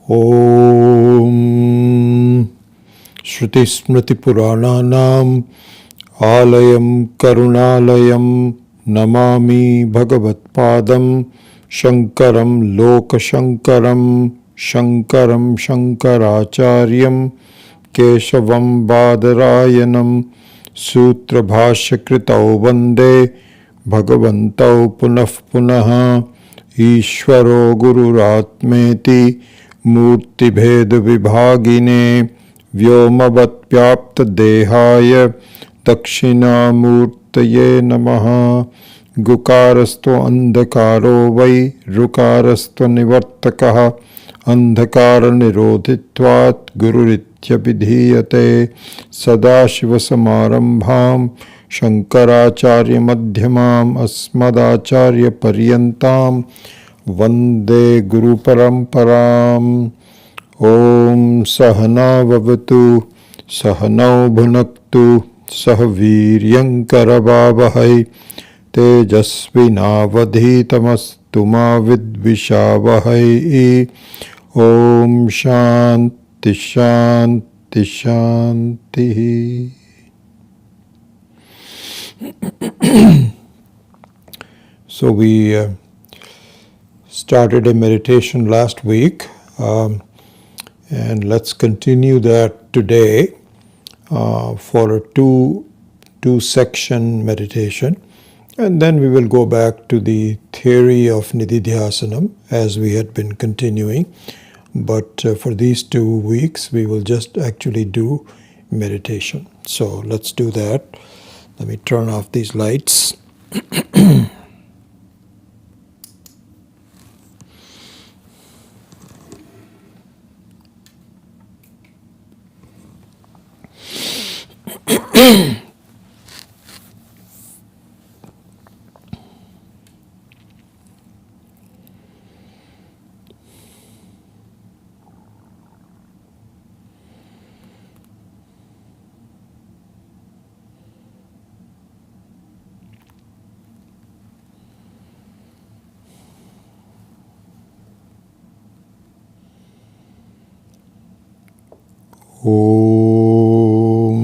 Om Shruti Smriti Purananam Alayam Karunalayam Namami Bhagavatpadam Shankaram Lokashankaram Shankaram Shankaracharyam Keshavam Badarayanam Sutra Bhashyakritau Vande Bhagavantau Punah Punaha Ishvaro Gururatmeti Murti Bheda Vibhagine Vyomavat Pyapta Dehaya Dakshina Murtaye Namaha Gukarasto Andhakaro Vai Rukarasto Nivartakaha Andhakara Nirodhitvat Gururitya Vidhiyate Sadashiva Samarambham Shankaracharya Madhyamam Asmadacharya Paryantam Vande Guru Paramparam. Om Sahana Vavatu Sahanau Bhunaktu Sahaviryam Karavavahai Tejasvinavadhitamastu ma vidvishavahai. Om Shanti Shanti Shanti. So we started a meditation last week, and let's continue that today for a two-section meditation, and then we will go back to the theory of Nididhyasanam as we had been continuing. But for these 2 weeks, we will just actually do meditation. So let's do that. Let me turn off these lights. Om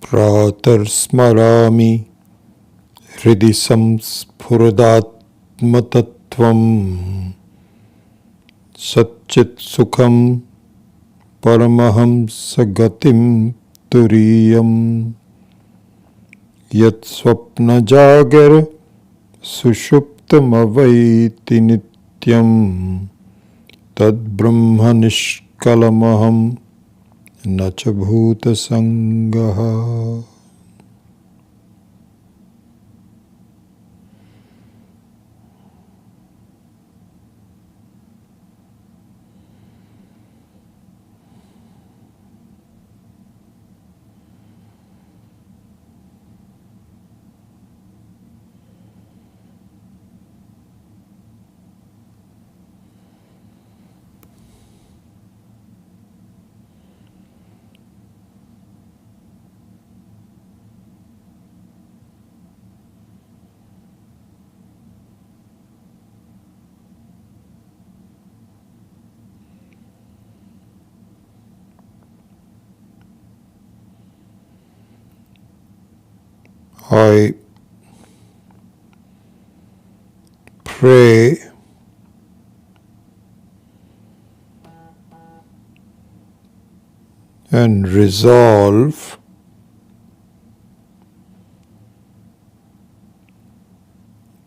Pratarsmarami Hridi Samsphurudatmatattvam Satchit Sukham Paramahams Gatim Turiyam Yat Swapna Jagar Sushuptamavaiti Nityam Tad Brahma Nishkalamaham Nacha Bhuta Sangaha. I pray and resolve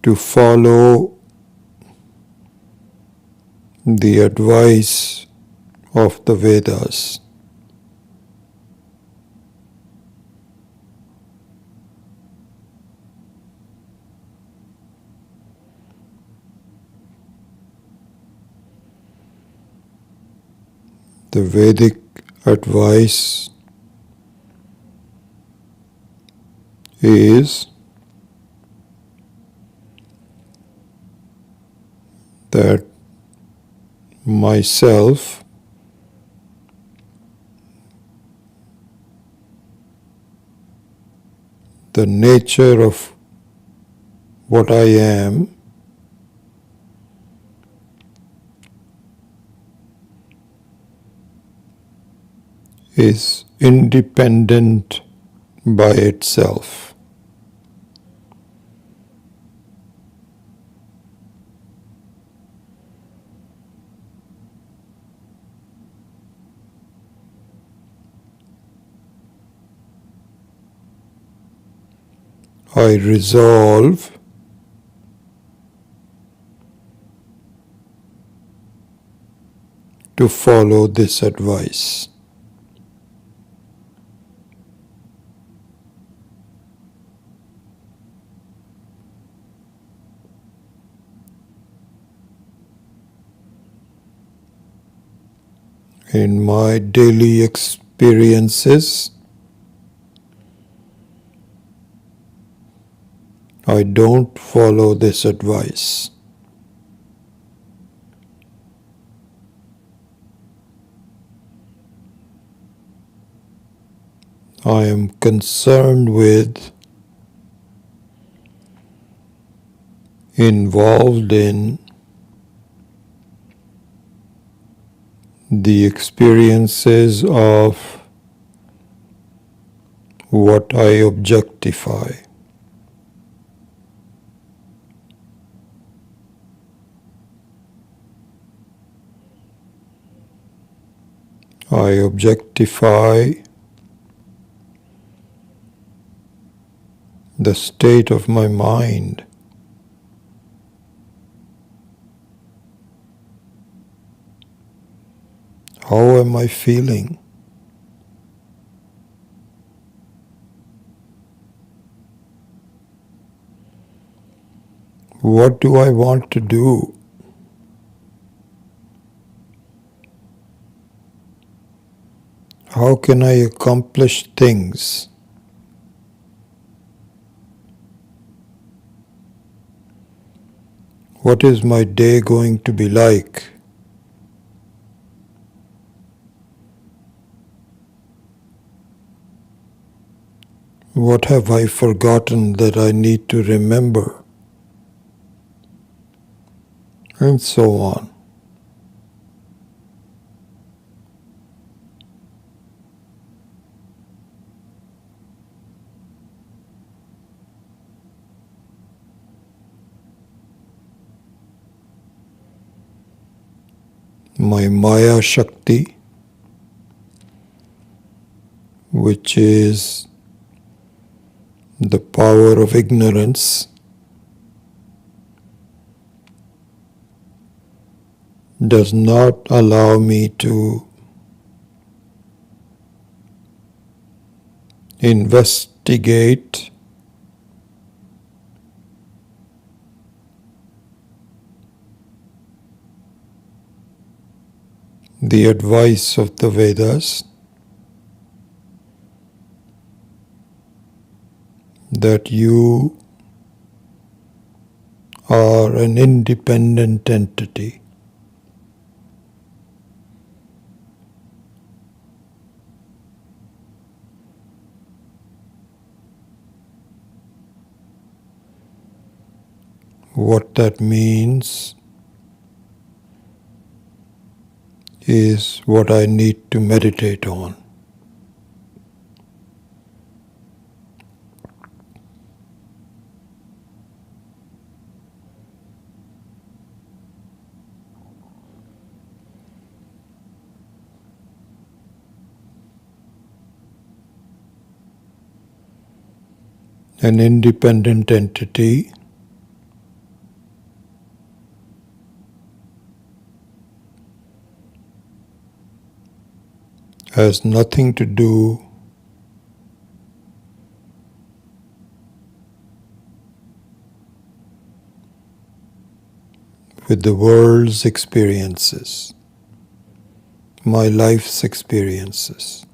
to follow the advice of the Vedas. The Vedic advice is that myself the nature of what I am is independent by itself. I resolve to follow this advice. In my daily experiences, I don't follow this advice. I am concerned with, involved in the experiences of what I objectify. I objectify the state of my mind. How am I feeling? What do I want to do? How can I accomplish things? What is my day going to be like? What have I forgotten that I need to remember? And so on. My Maya Shakti, which is the power of ignorance, does not allow me to investigate the advice of the Vedas that you are an independent entity. What that means is what I need to meditate on. An independent entity has nothing to do with the world's experiences, my life's experiences.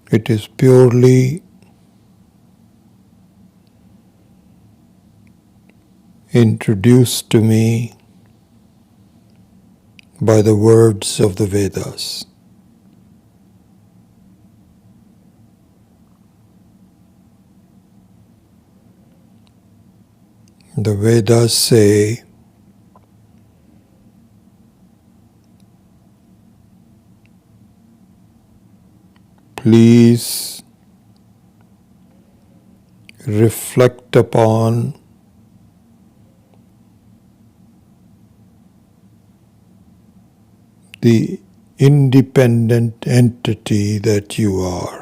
It is purely introduced to me by the words of the Vedas. The Vedas say, please reflect upon the independent entity that you are.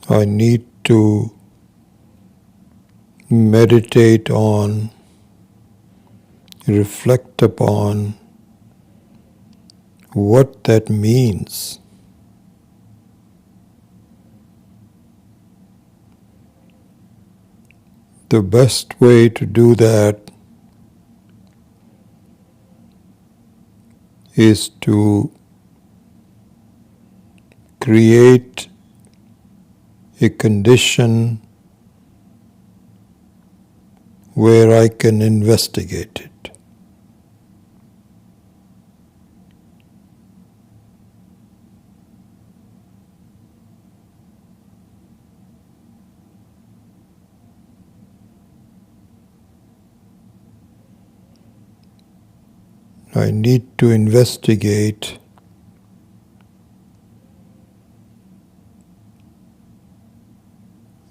I need to meditate on, reflect upon what that means. The best way to do that is to create a condition where I can investigate it. I need to investigate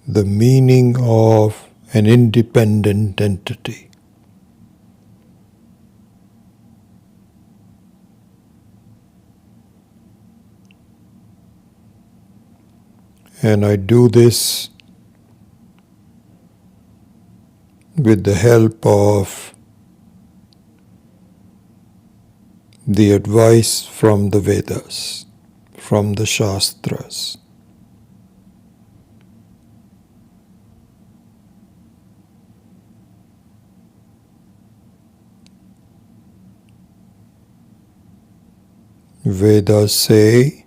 the meaning of an independent entity. And I do this with the help of the advice from the Vedas, from the Shastras. Vedas say,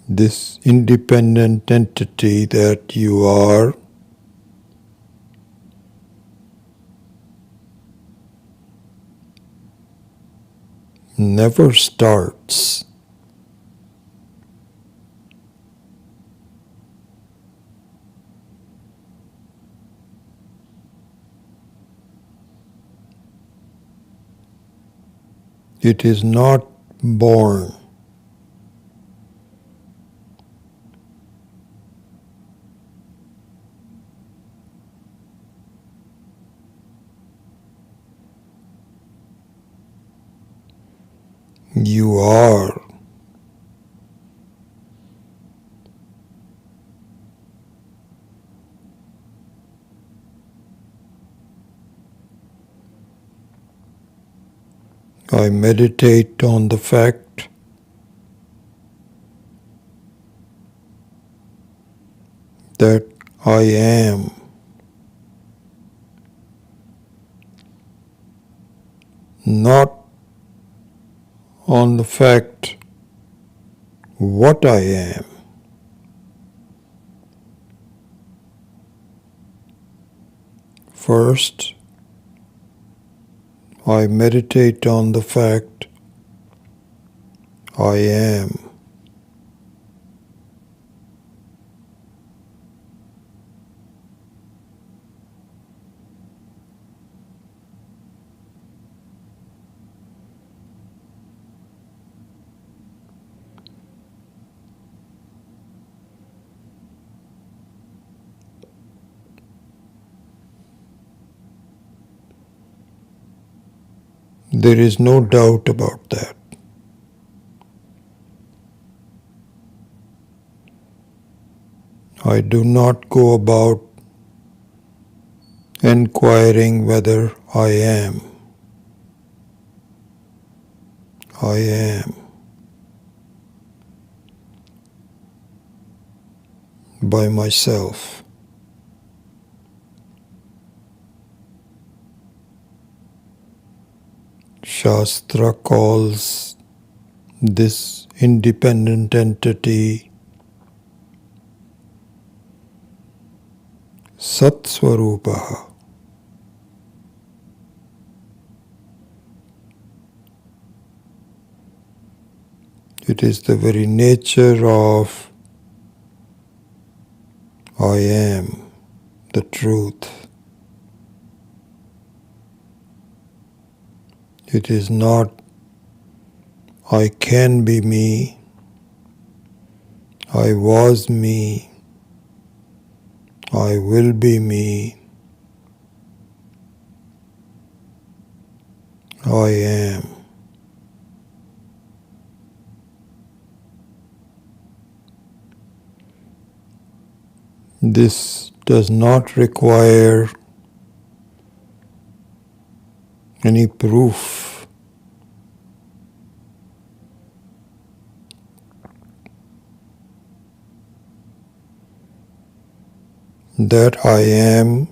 this independent entity that you are never starts. It is not born. You are. I meditate on the fact that I am, not on the fact what I am. First, I meditate on the fact I am. There is no doubt about that. I do not go about inquiring whether I am. I am. By myself. Shastra calls this independent entity Satsvarupaha. It is the very nature of I am, the truth. It is not I can be me, I was me, I will be me, I am. This does not require any proof. That I am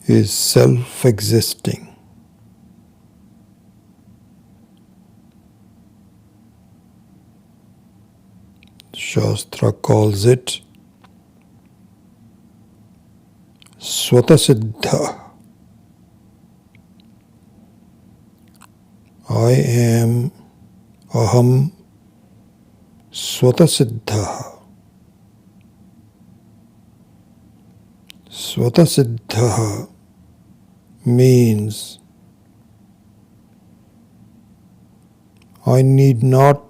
is self-existing. Shastra calls it Swatasiddha. I am Aham Swatasiddha. Swatasiddha means I need not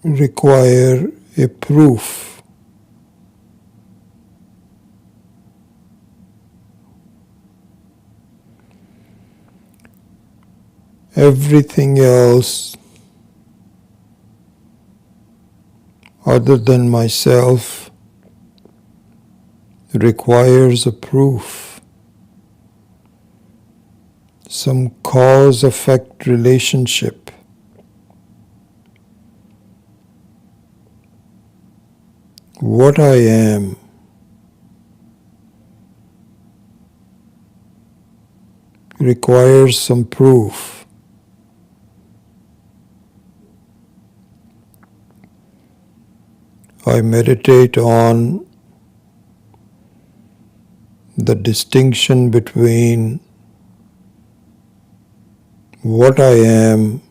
require a proof. Everything else other than myself requires a proof. Some cause-effect relationship. What I am requires some proof. I meditate on the distinction between what I am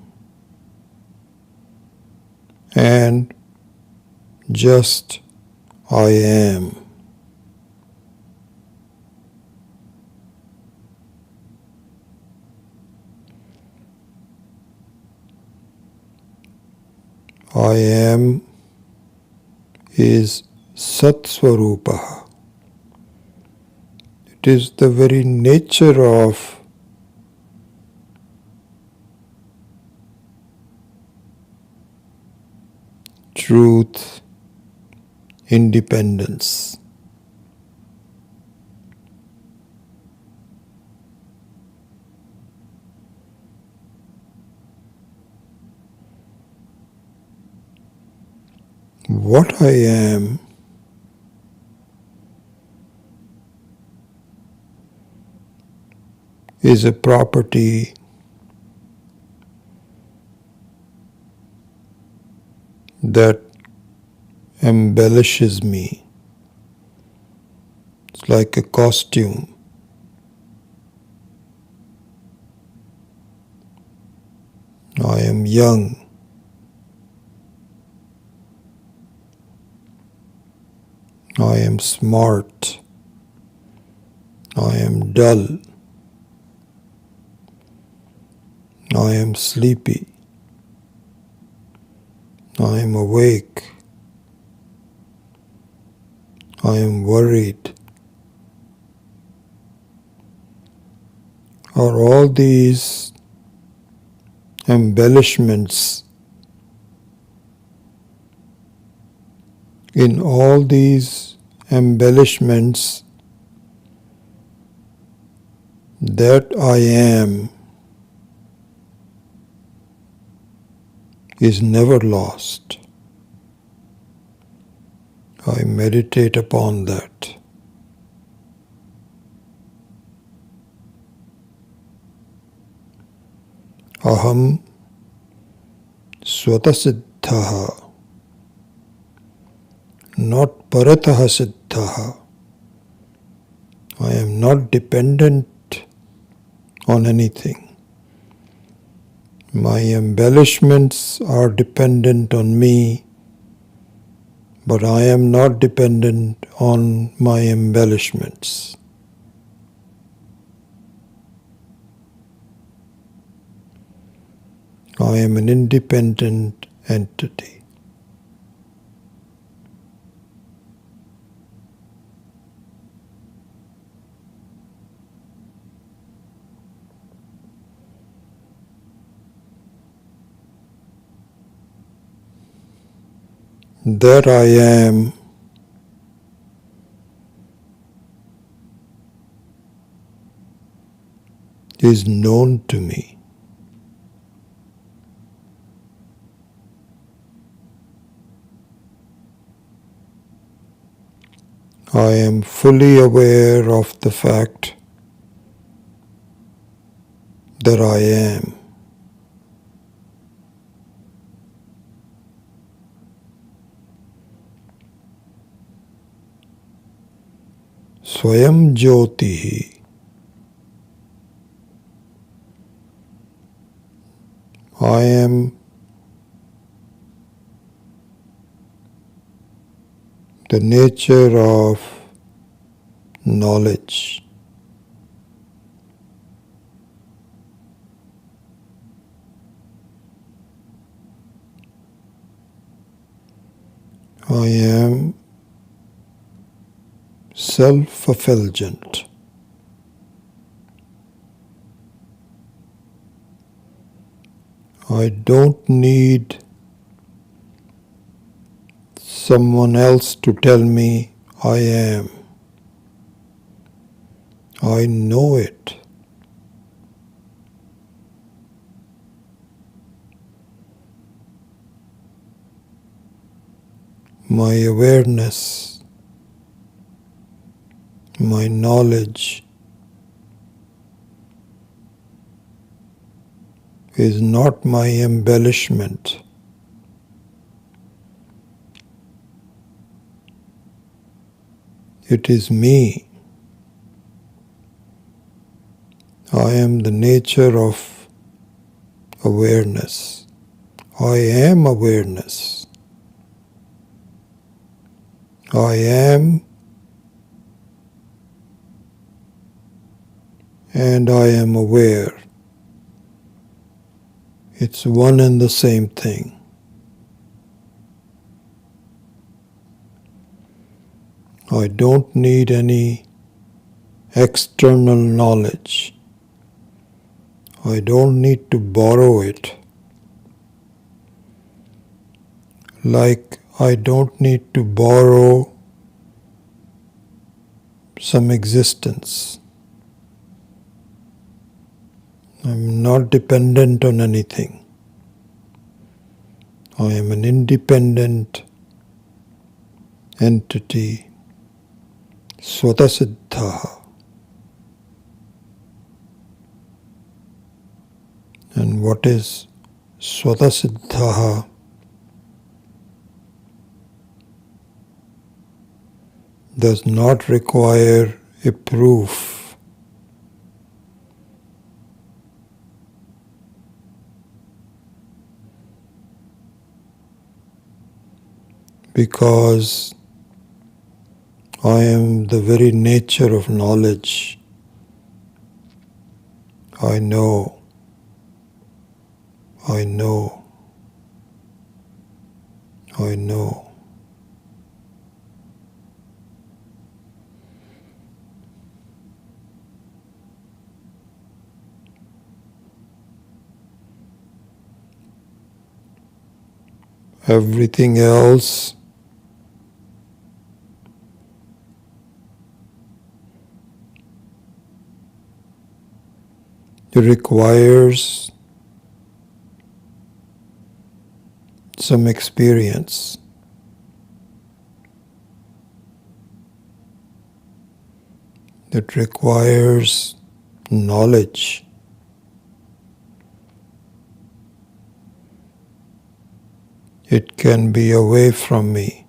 and just I am. I am is Satsvarupaha. It is the very nature of truth, independence. What I am is a property that embellishes me. It's like a costume. I am young. I am smart. I am dull. I am sleepy. I am awake. I am worried. Are all these embellishments? In all these embellishments, that I am is never lost. I meditate upon that. Aham Swatasiddhaha, not Parataha Siddhaha. I am not dependent on anything. My embellishments are dependent on me, but I am not dependent on my embellishments. I am an independent entity. That I am is known to me. I am fully aware of the fact that I am. Swayam Jyotihi. I am the nature of knowledge. I am self-effulgent. I don't need someone else to tell me I am. I know it. My awareness, my knowledge is not my embellishment. It is me. I am the nature of awareness. I am awareness. I am and I am aware. It's one and the same thing. I don't need any external knowledge. I don't need to borrow it. Like I don't need to borrow some existence. I'm not dependent on anything. I am an independent entity, Swatasiddhaha. And what is Swatasiddhaha? Does not require a proof. Because I am the very nature of knowledge. I know. I know. I know. Everything else requires some experience. It requires knowledge. It can be away from me.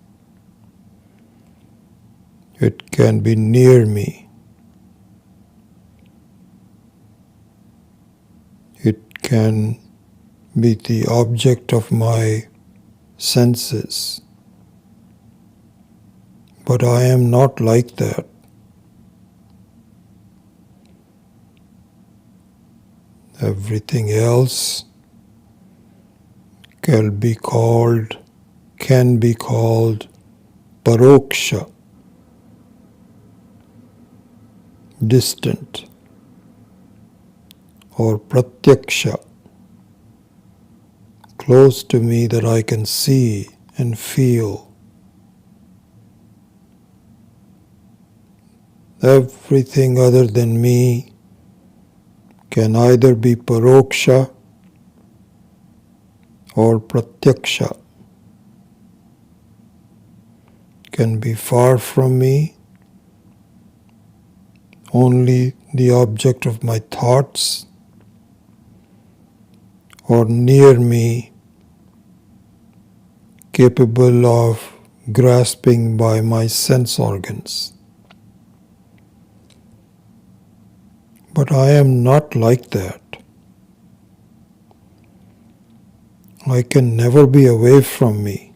It can be near me. It can be the object of my senses. But I am not like that. Everything else can be called paroksha, distant, or pratyaksha, close to me that I can see and feel. Everything other than me can either be paroksha or pratyaksha, can be far from me, only the object of my thoughts, or near me, capable of grasping by my sense organs. But I am not like that. I can never be away from me.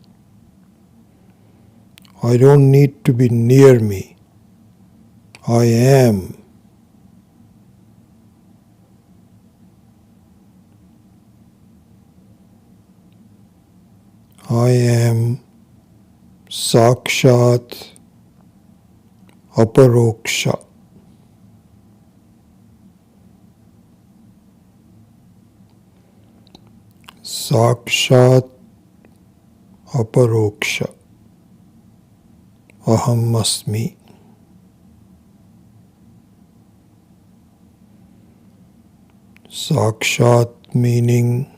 I don't need to be near me. I am. I am Sakshat Aparoksha. Sakshat Aparoksha. Aham Asmi. Sakshat meaning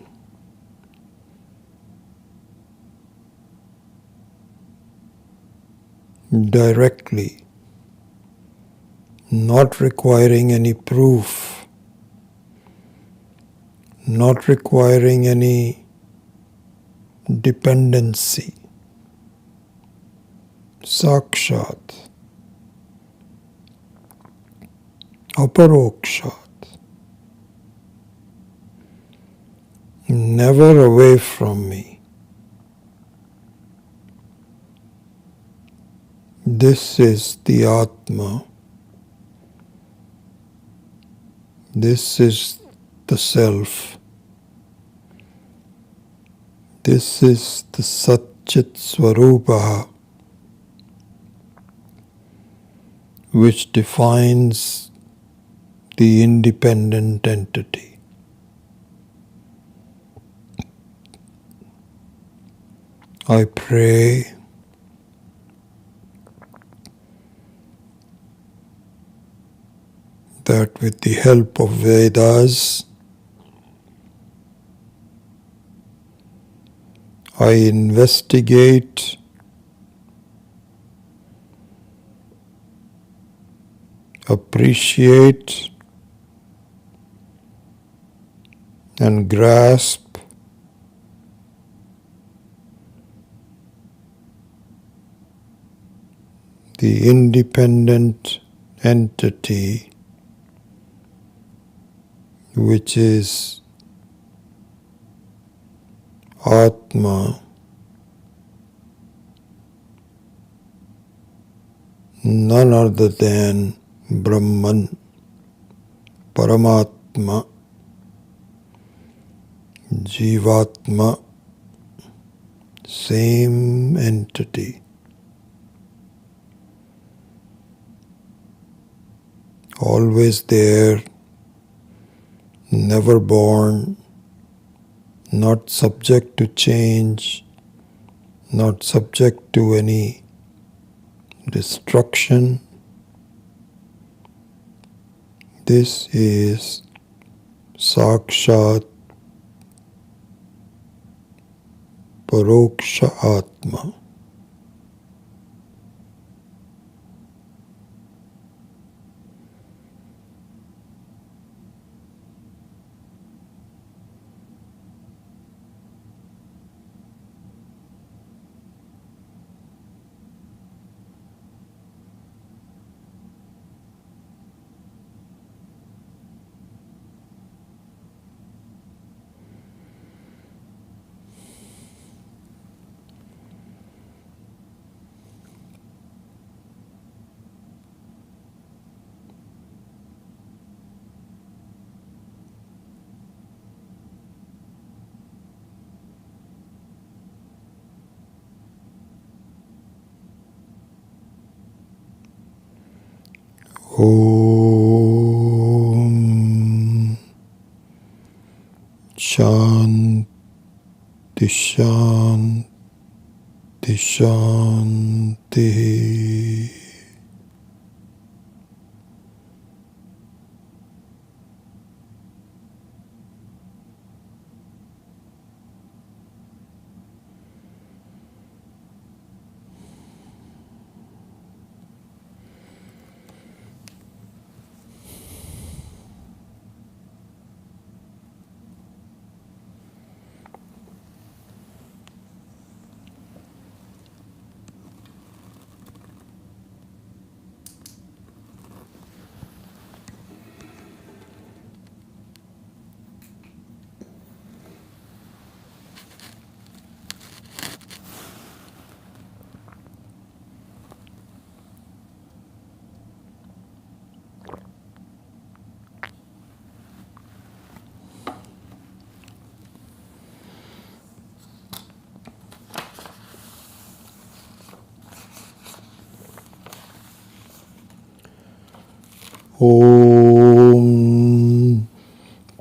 directly, not requiring any proof, not requiring any dependency. Sakshat, Aparokshat, never away from me. This is the Atma. This is the Self. This is the Satchit Swarupa, which defines the independent entity. I pray that with the help of Vedas, I investigate appreciate and grasp the independent entity which is Atma, none other than Brahman, Paramatma, Jivatma, same entity, always there, never born, not subject to change, not subject to any destruction. This is Sakshat Paroksha Atma. Om Shanti Shanti Shanti. Om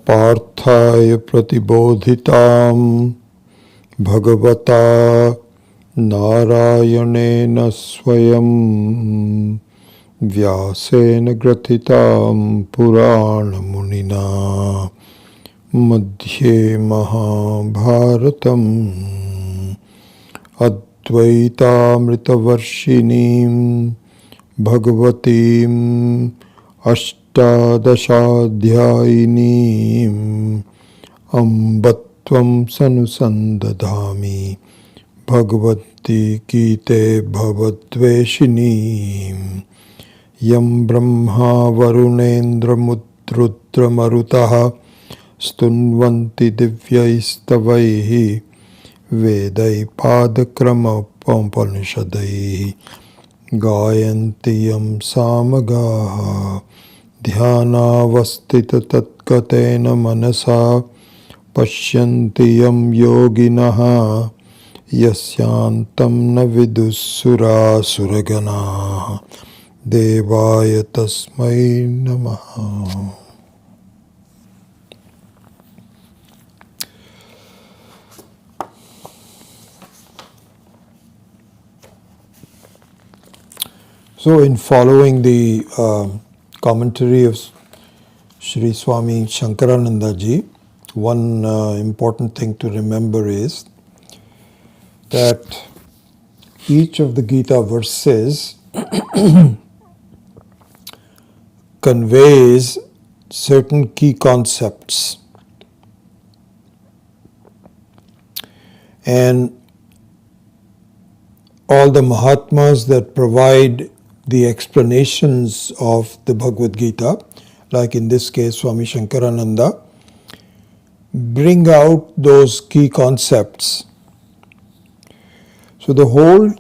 Parthaya Pratibodhitam Bhagavata Narayanena Swayam Vyasena Gratitam Purana Munina Madhye Mahabharatam Advaitamritavarshinim Bhagavatim Ashtadashadhyayinim Ambatvam Sanusandadhami Bhagavati Gite Bhavadveshinim Yam Brahma Varunendra Mudrudra Marutaha Stunvanti Divyaistavaihi Vedai Padakrama Pampanishadaihi Gayanti Yam Samagaha Dhyanavastita Tatkatena Manasa Pashyanti Yam Yoginaha Yasyantam Na Vidussura Suragana Devaya Tasmai Namaha. So in following the commentary of Sri Swami Shankarananda ji, one important thing to remember is that each of the Gita verses conveys certain key concepts, and all the Mahatmas that provide the explanations of the Bhagavad Gita, like in this case Swami Shankarananda, bring out those key concepts. So the whole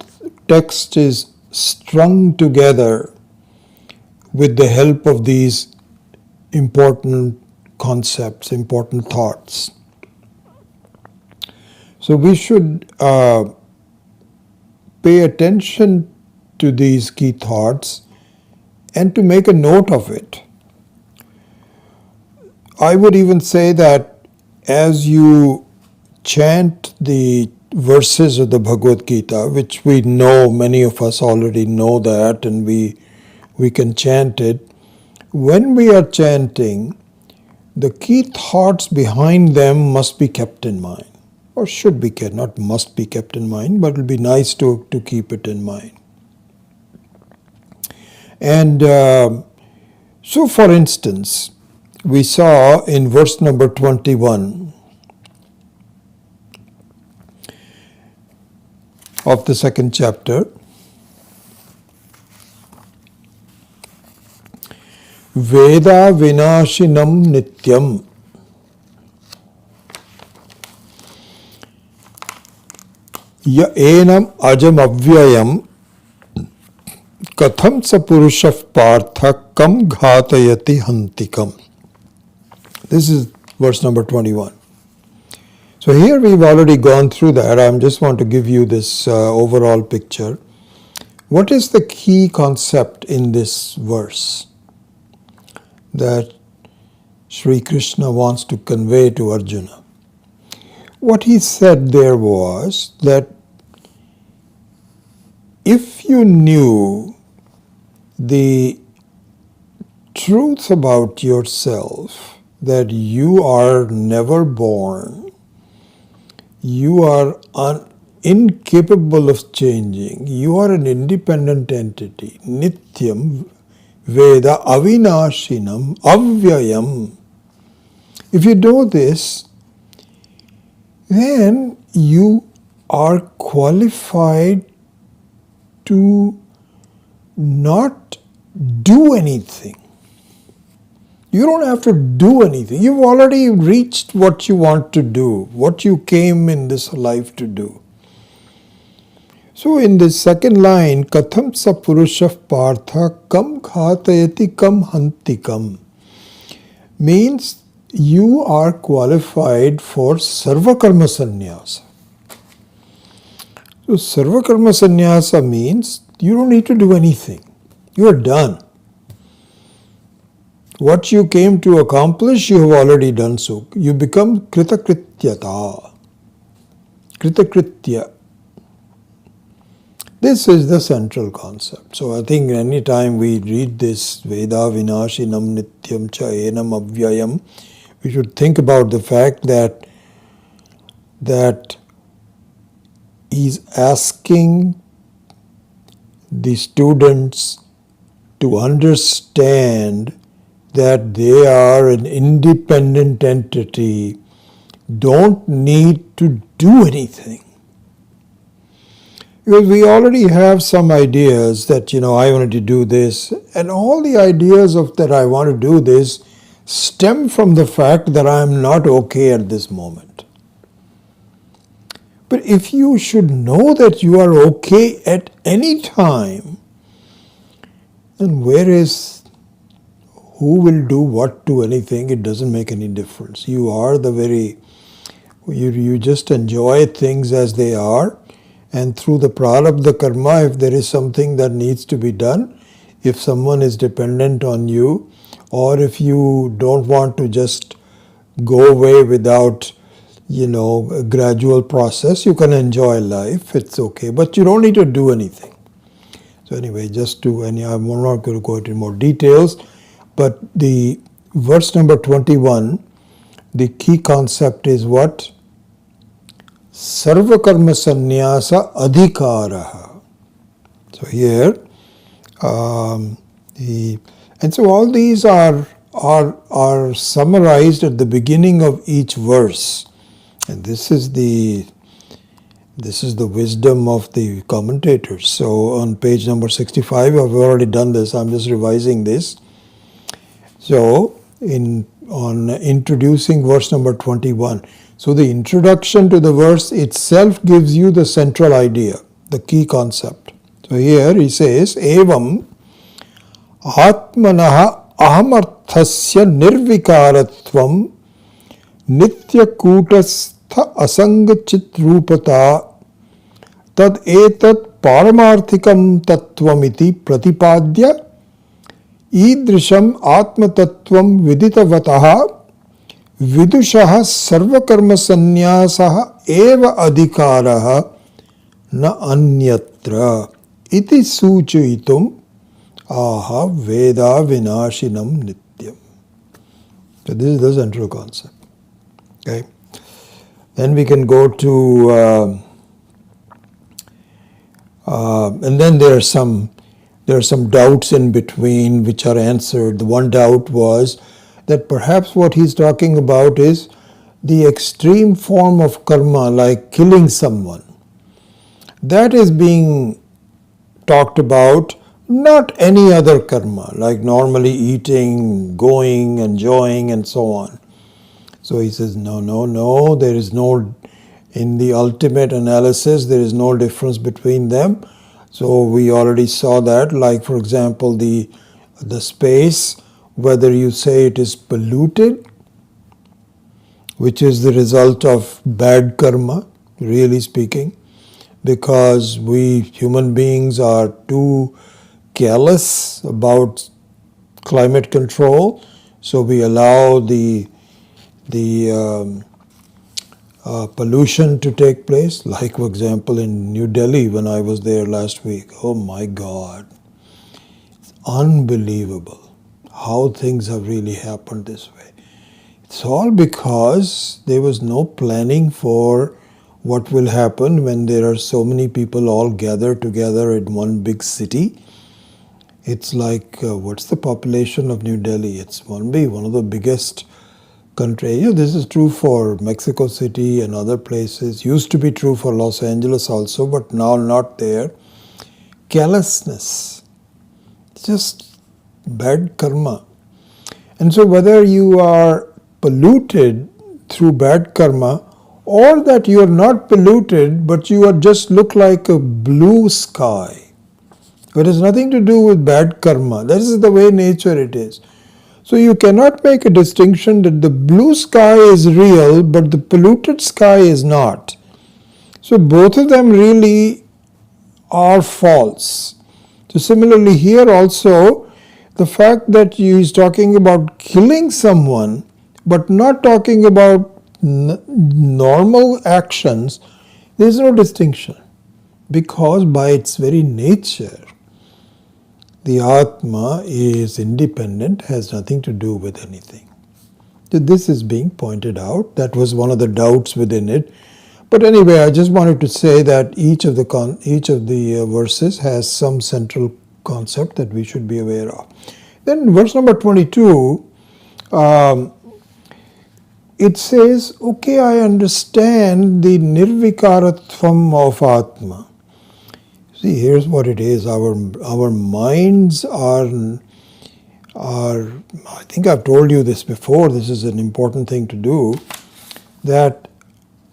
text is strung together with the help of these important concepts, important thoughts. So we should pay attention to these key thoughts and to make a note of it. I would even say that as you chant the verses of the Bhagavad Gita, which we know, many of us already know that, and we can chant it, when we are chanting, the key thoughts behind them must be kept in mind, or should be kept, not must be kept in mind, but it will be nice to keep it in mind. And so for instance, we saw in verse number 21 of the second chapter, Veda Vinashinam Nityam Ya Enam Ajam Avyayam Katham sa Purushav Partha Kam Ghatayati Hantikam. This is verse number 21. So here we've already gone through that. I just want to give you this overall picture. What is the key concept in this verse? that Sri Krishna wants to convey to Arjuna. What he said there was that if you knew the truth about yourself, that you are never born, you are incapable of changing, you are an independent entity, nityam, veda, avinashinam, avyayam. If you know this, then you are qualified to not do anything. You don't have to do anything. You've already reached what you want to do, what you came in this life to do. So in the second line, Katham sa purusha partha kam khatayati kam hantikam, means you are qualified for sarvakarma sannyasa. So sarvakarma sannyasa means you don't need to do anything. You are done. What you came to accomplish, you have already done so. You become kritakrityata. Kritakritya. This is the central concept. So I think any time we read this Veda Vinashinam Nityam Cha Enam Avyayam, we should think about the fact that he's asking the students to understand that they are an independent entity, don't need to do anything. Because we already have some ideas that, I wanted to do this, and all the ideas of that I want to do this stem from the fact that I am not okay at this moment. But if you should know that you are okay at any time, then who will do what to anything? It doesn't make any difference. You are you just enjoy things as they are, and through the prarabdha karma, if there is something that needs to be done, if someone is dependent on you, or if you don't want to just go away without, a gradual process, you can enjoy life, it's okay, but you don't need to do anything. So anyway, I'm not going to go into more details, but the verse number 21, the key concept is what? Sarvakarma sannyasa adhikaraha. So here, and so all these are summarized at the beginning of each verse, and this is the wisdom of the commentators. So on page number 65, I've already done this. I'm just revising this. So on introducing verse number 21. So the introduction to the verse itself gives you the central idea, the key concept. So here he says, Evam Atmanaha ahamarthasya nirvikaratvam nityakutastha asangachitrupata tad etat paramarthikam tattvamiti pratipadya idrisham atmatattvam viditavataha vidushah sarvakarma sannyasah eva adhikarah na anyatra iti suchayitum aha veda vinashinam nityam. So this is the central concept. Okay. Then we can go to and then there are some doubts in between which are answered. The one doubt was that perhaps what he's talking about is the extreme form of karma, like killing someone. That is being talked about, not any other karma, like normally eating, going, enjoying, and so on. So he says, no, there is no, in the ultimate analysis, there is no difference between them. So we already saw that, like for example, the space, whether you say it is polluted, which is the result of bad karma, really speaking, because we human beings are too careless about climate control, So we allow the pollution to take place, like for example in New Delhi when I was there last week. Oh my God, it's unbelievable how things have really happened this way. It's all because there was no planning for what will happen when there are so many people all gathered together in one big city. It's like, what's the population of New Delhi? It's one of the biggest country. This is true for Mexico City and other places. Used to be true for Los Angeles also, but now not there. Carelessness, just bad karma. And so whether you are polluted through bad karma or that you are not polluted but you are just look like a blue sky, it has nothing to do with bad karma. That is the way nature it is. So you cannot make a distinction that the blue sky is real but the polluted sky is not. So both of them really are false. So similarly here also, the fact that he is talking about killing someone but not talking about normal actions, there is no distinction, because by its very nature the Atma is independent, has nothing to do with anything. So this is being pointed out. That was one of the doubts within it. But anyway, I just wanted to say that each of the verses has some central concept that we should be aware of. Then verse number 22, it says, okay, I understand the nirvikaratvam of Atma. See, here's what it is. Our minds are, I think I've told you this before, this is an important thing to do, that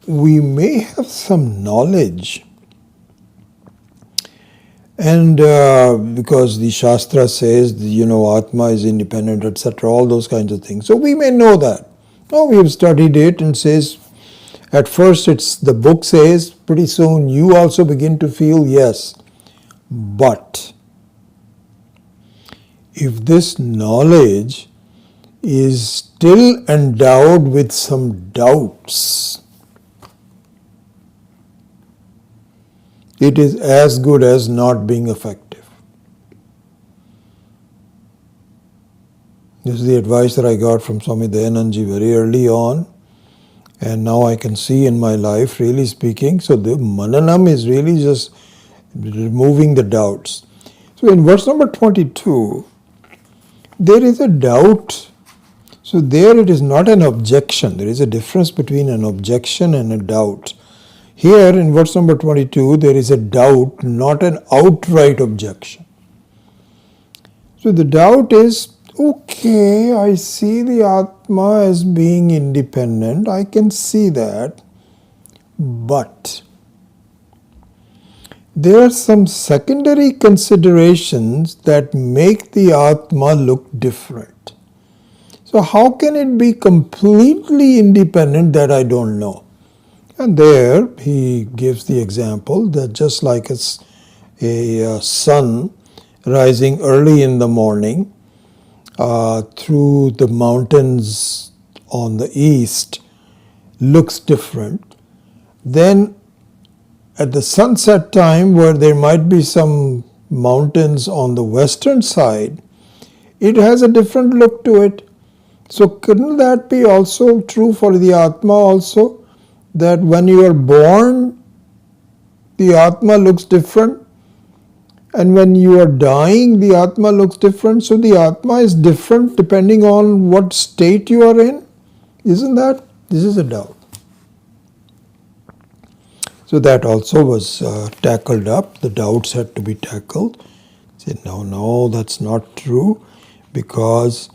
we may have some knowledge, and because the Shastra says, Atma is independent, etc., all those kinds of things. So we may know that. Now we have studied it and says, at first the book says, pretty soon you also begin to feel yes. But if this knowledge is still endowed with some doubts, it is as good as not being effective. This is the advice that I got from Swami Dayanandji very early on. And now I can see in my life, really speaking, so the mananam is really just removing the doubts. So in verse number 22, there is a doubt. So there it is not an objection. There is a difference between an objection and a doubt. Here in verse number 22, there is a doubt, not an outright objection. So the doubt is, okay, I see the Atma as being independent, I can see that, but there are some secondary considerations that make the Atma look different. So how can it be completely independent? That I don't know. And there he gives the example that just like a sun rising early in the morning, through the mountains on the east looks different, then at the sunset time where there might be some mountains on the western side, it has a different look to it. So couldn't that be also true for the Atma also, that when you are born the Atma looks different, and when you are dying, the Atma looks different. So the Atma is different depending on what state you are in. Isn't that? This is a doubt. So that also was tackled up. The doubts had to be tackled. Said, no, that's not true, because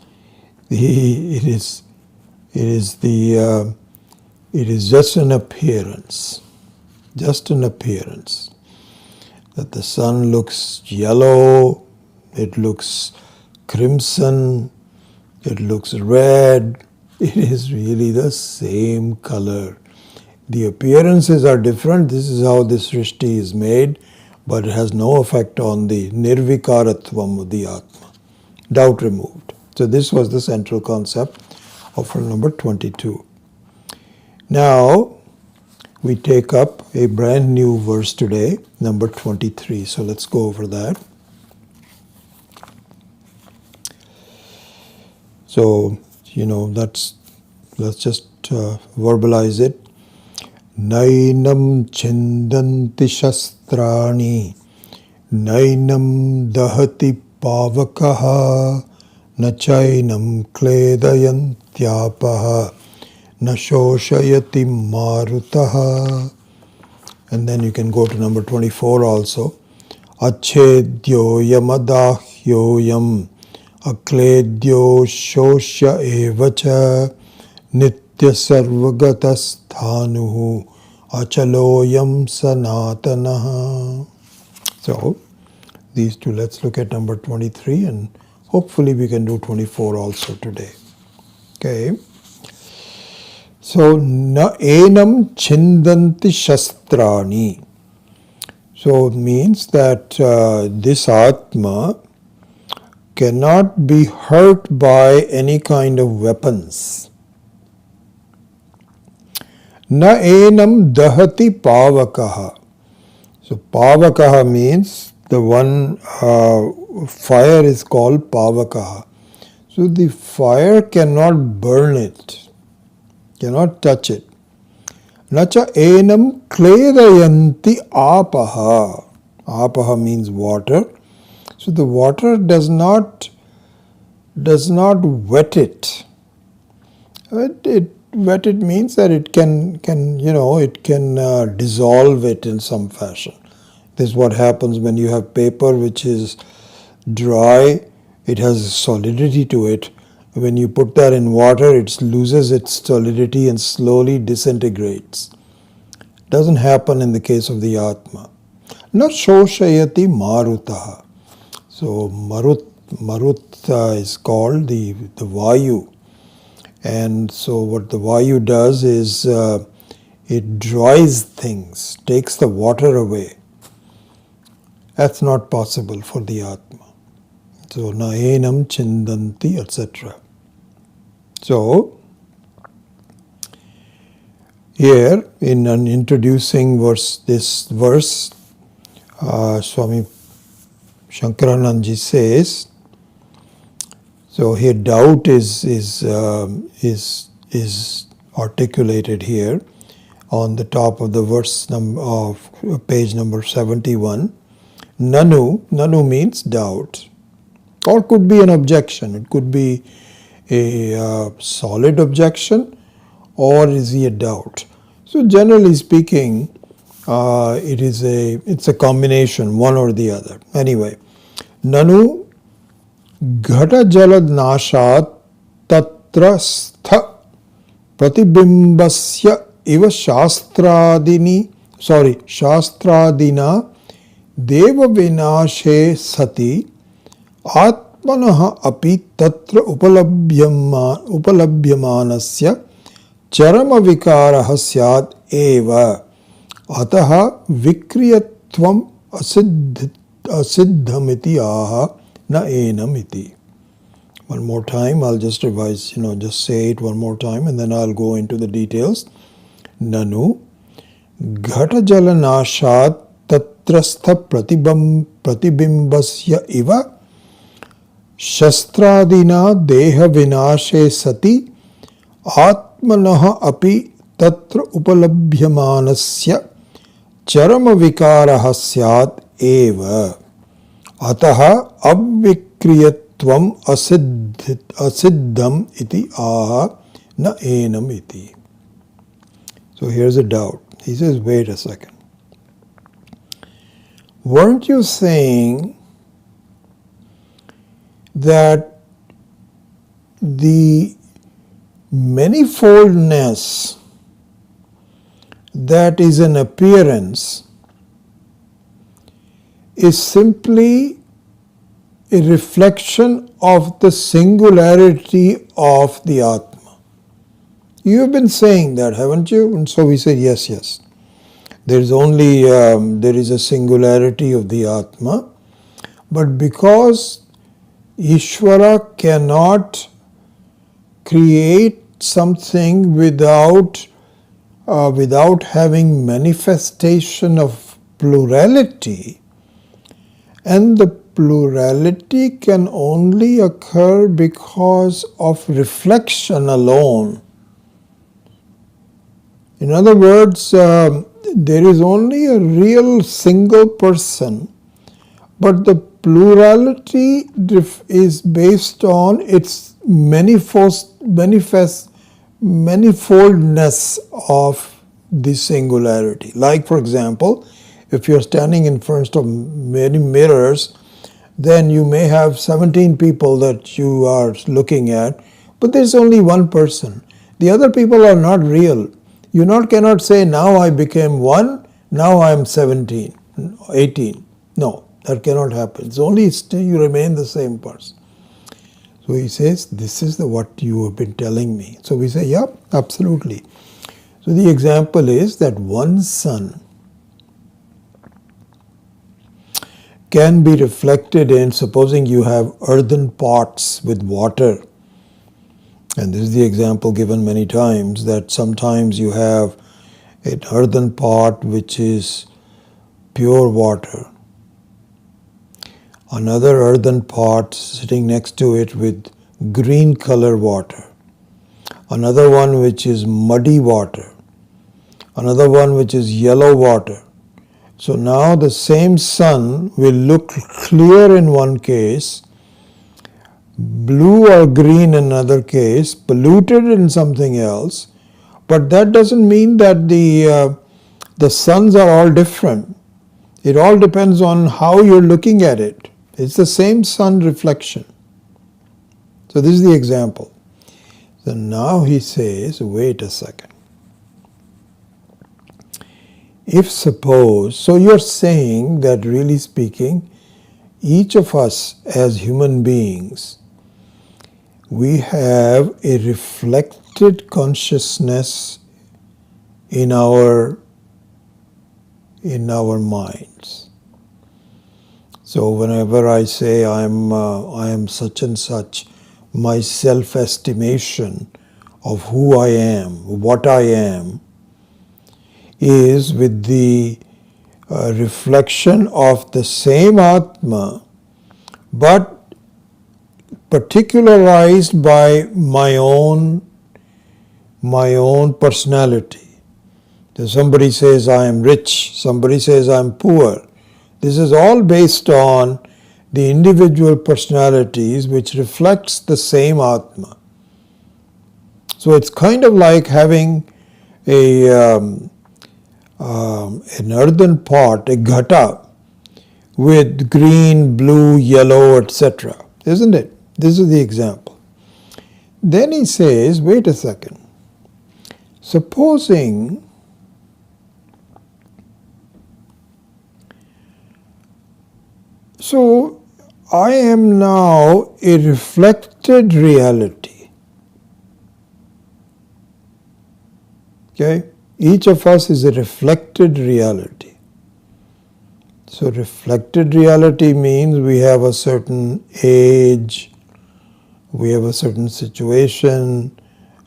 it is just an appearance. Just an appearance. That the sun looks yellow, it looks crimson, it looks red. It is really the same color. The appearances are different. This is how this srishti is made, but it has no effect on the nirvikaratvam of the Atma. Doubt removed. So this was the central concept of rule number 22. Now we take up a brand new verse today, number 23. So let's go over that. So, let's just verbalize it. Nainam chindanti shastrani, nainam dahati pavakaha, nachainam kledayantyaapaha, na shoshayati marutaha. And then you can go to number 24 also. Achedyo yamadahyoyam, akledyo shoshya evacha, nitya sarvagatasthānuhu, achaloyam sanatanaha. So these two, let's look at number 23 and hopefully we can do 24 also today. Okay. So na enam chindanti shastrani. So it means that this Atma cannot be hurt by any kind of weapons. Na enam dahati pavakaha. So pavakaha means the one fire is called pavakaha. So the fire cannot burn it, cannot touch it. Nacha enam kledayanti apaha. Apaha means water. So the water does not wet it. Wet it means that it can dissolve it in some fashion. This is what happens when you have paper which is dry. It has solidity to it. When you put that in water, it loses its solidity and slowly disintegrates. Doesn't happen in the case of the Atma. Na shoshayati marutaha. So marut is called the Vayu. And so what the Vayu does is it dries things, takes the water away. That's not possible for the Atma. So na enam chindanti, etc. So here in an introducing this verse, Swami Shankaracarya says, so here doubt is articulated here on the top of the verse of page number 71. Nanu means doubt, or could be an objection. It could be a solid objection, or is he a doubt? So generally speaking, it's a combination, one or the other. Anyway, nanu ghata jalad nashat tatra stha pratibimbasya iva shastradina deva vinashe sati atmanah api tatra upalabhyamanasya charama vikaraha syad eva ataha vikriyatvam asiddhamiti aha na enamiti. One more time, I'll just revise, just say it one more time and then I'll go into the details. Nanu ghata jala nashat tatrastha pratibimbasya iva shastradina deha vinashe sati atmanah api tatra upalabhyamanasya charama vikaraha syat eva ataha avikriyatvam asiddham iti aha na enam iti. So here's a doubt. He says, wait a second. Weren't you saying that the manifoldness that is an appearance is simply a reflection of the singularity of the Atma? You have been saying that, haven't you? And so we said, yes. There is a singularity of the Atma, but because Ishvara cannot create something without having manifestation of plurality, and the plurality can only occur because of reflection alone. In other words, there is only a real single person, but the plurality is based on its manifoldness of the singularity. Like, for example, if you're standing in front of many mirrors, then you may have 17 people that you are looking at, but there's only one person. The other people are not real. You cannot say, now I became one, now I am 17, 18. No, that cannot happen. It's only still you remain the same person. So he says, this is what you have been telling me. So we say, yeah, absolutely. So the example is that one sun can be reflected in, supposing you have earthen pots with water. And this is the example given many times, that sometimes you have an earthen pot which is pure water, another earthen pot sitting next to it with green color water, another one which is muddy water, another one which is yellow water. So now the same sun will look clear in one case, blue or green in another case, polluted in something else, but that doesn't mean that the suns are all different. It all depends on how you're looking at it. It's the same sun reflection. So this is the example. So now he says, wait a second. If suppose, so you're saying that really speaking, each of us as human beings, we have a reflected consciousness in our minds. So whenever I say I am such and such, my self-estimation of who I am, what I am, is with the reflection of the same Atma, but particularized by my own personality. So somebody says I am rich, somebody says I am poor. This is all based on the individual personalities which reflects the same Atma. So it's kind of like having an earthen pot, a ghata, with green, blue, yellow, etc. Isn't it? This is the example. Then he says, wait a second. Supposing so I am now a reflected reality. Okay? Each of us is a reflected reality. So reflected reality means we have a certain age, we have a certain situation,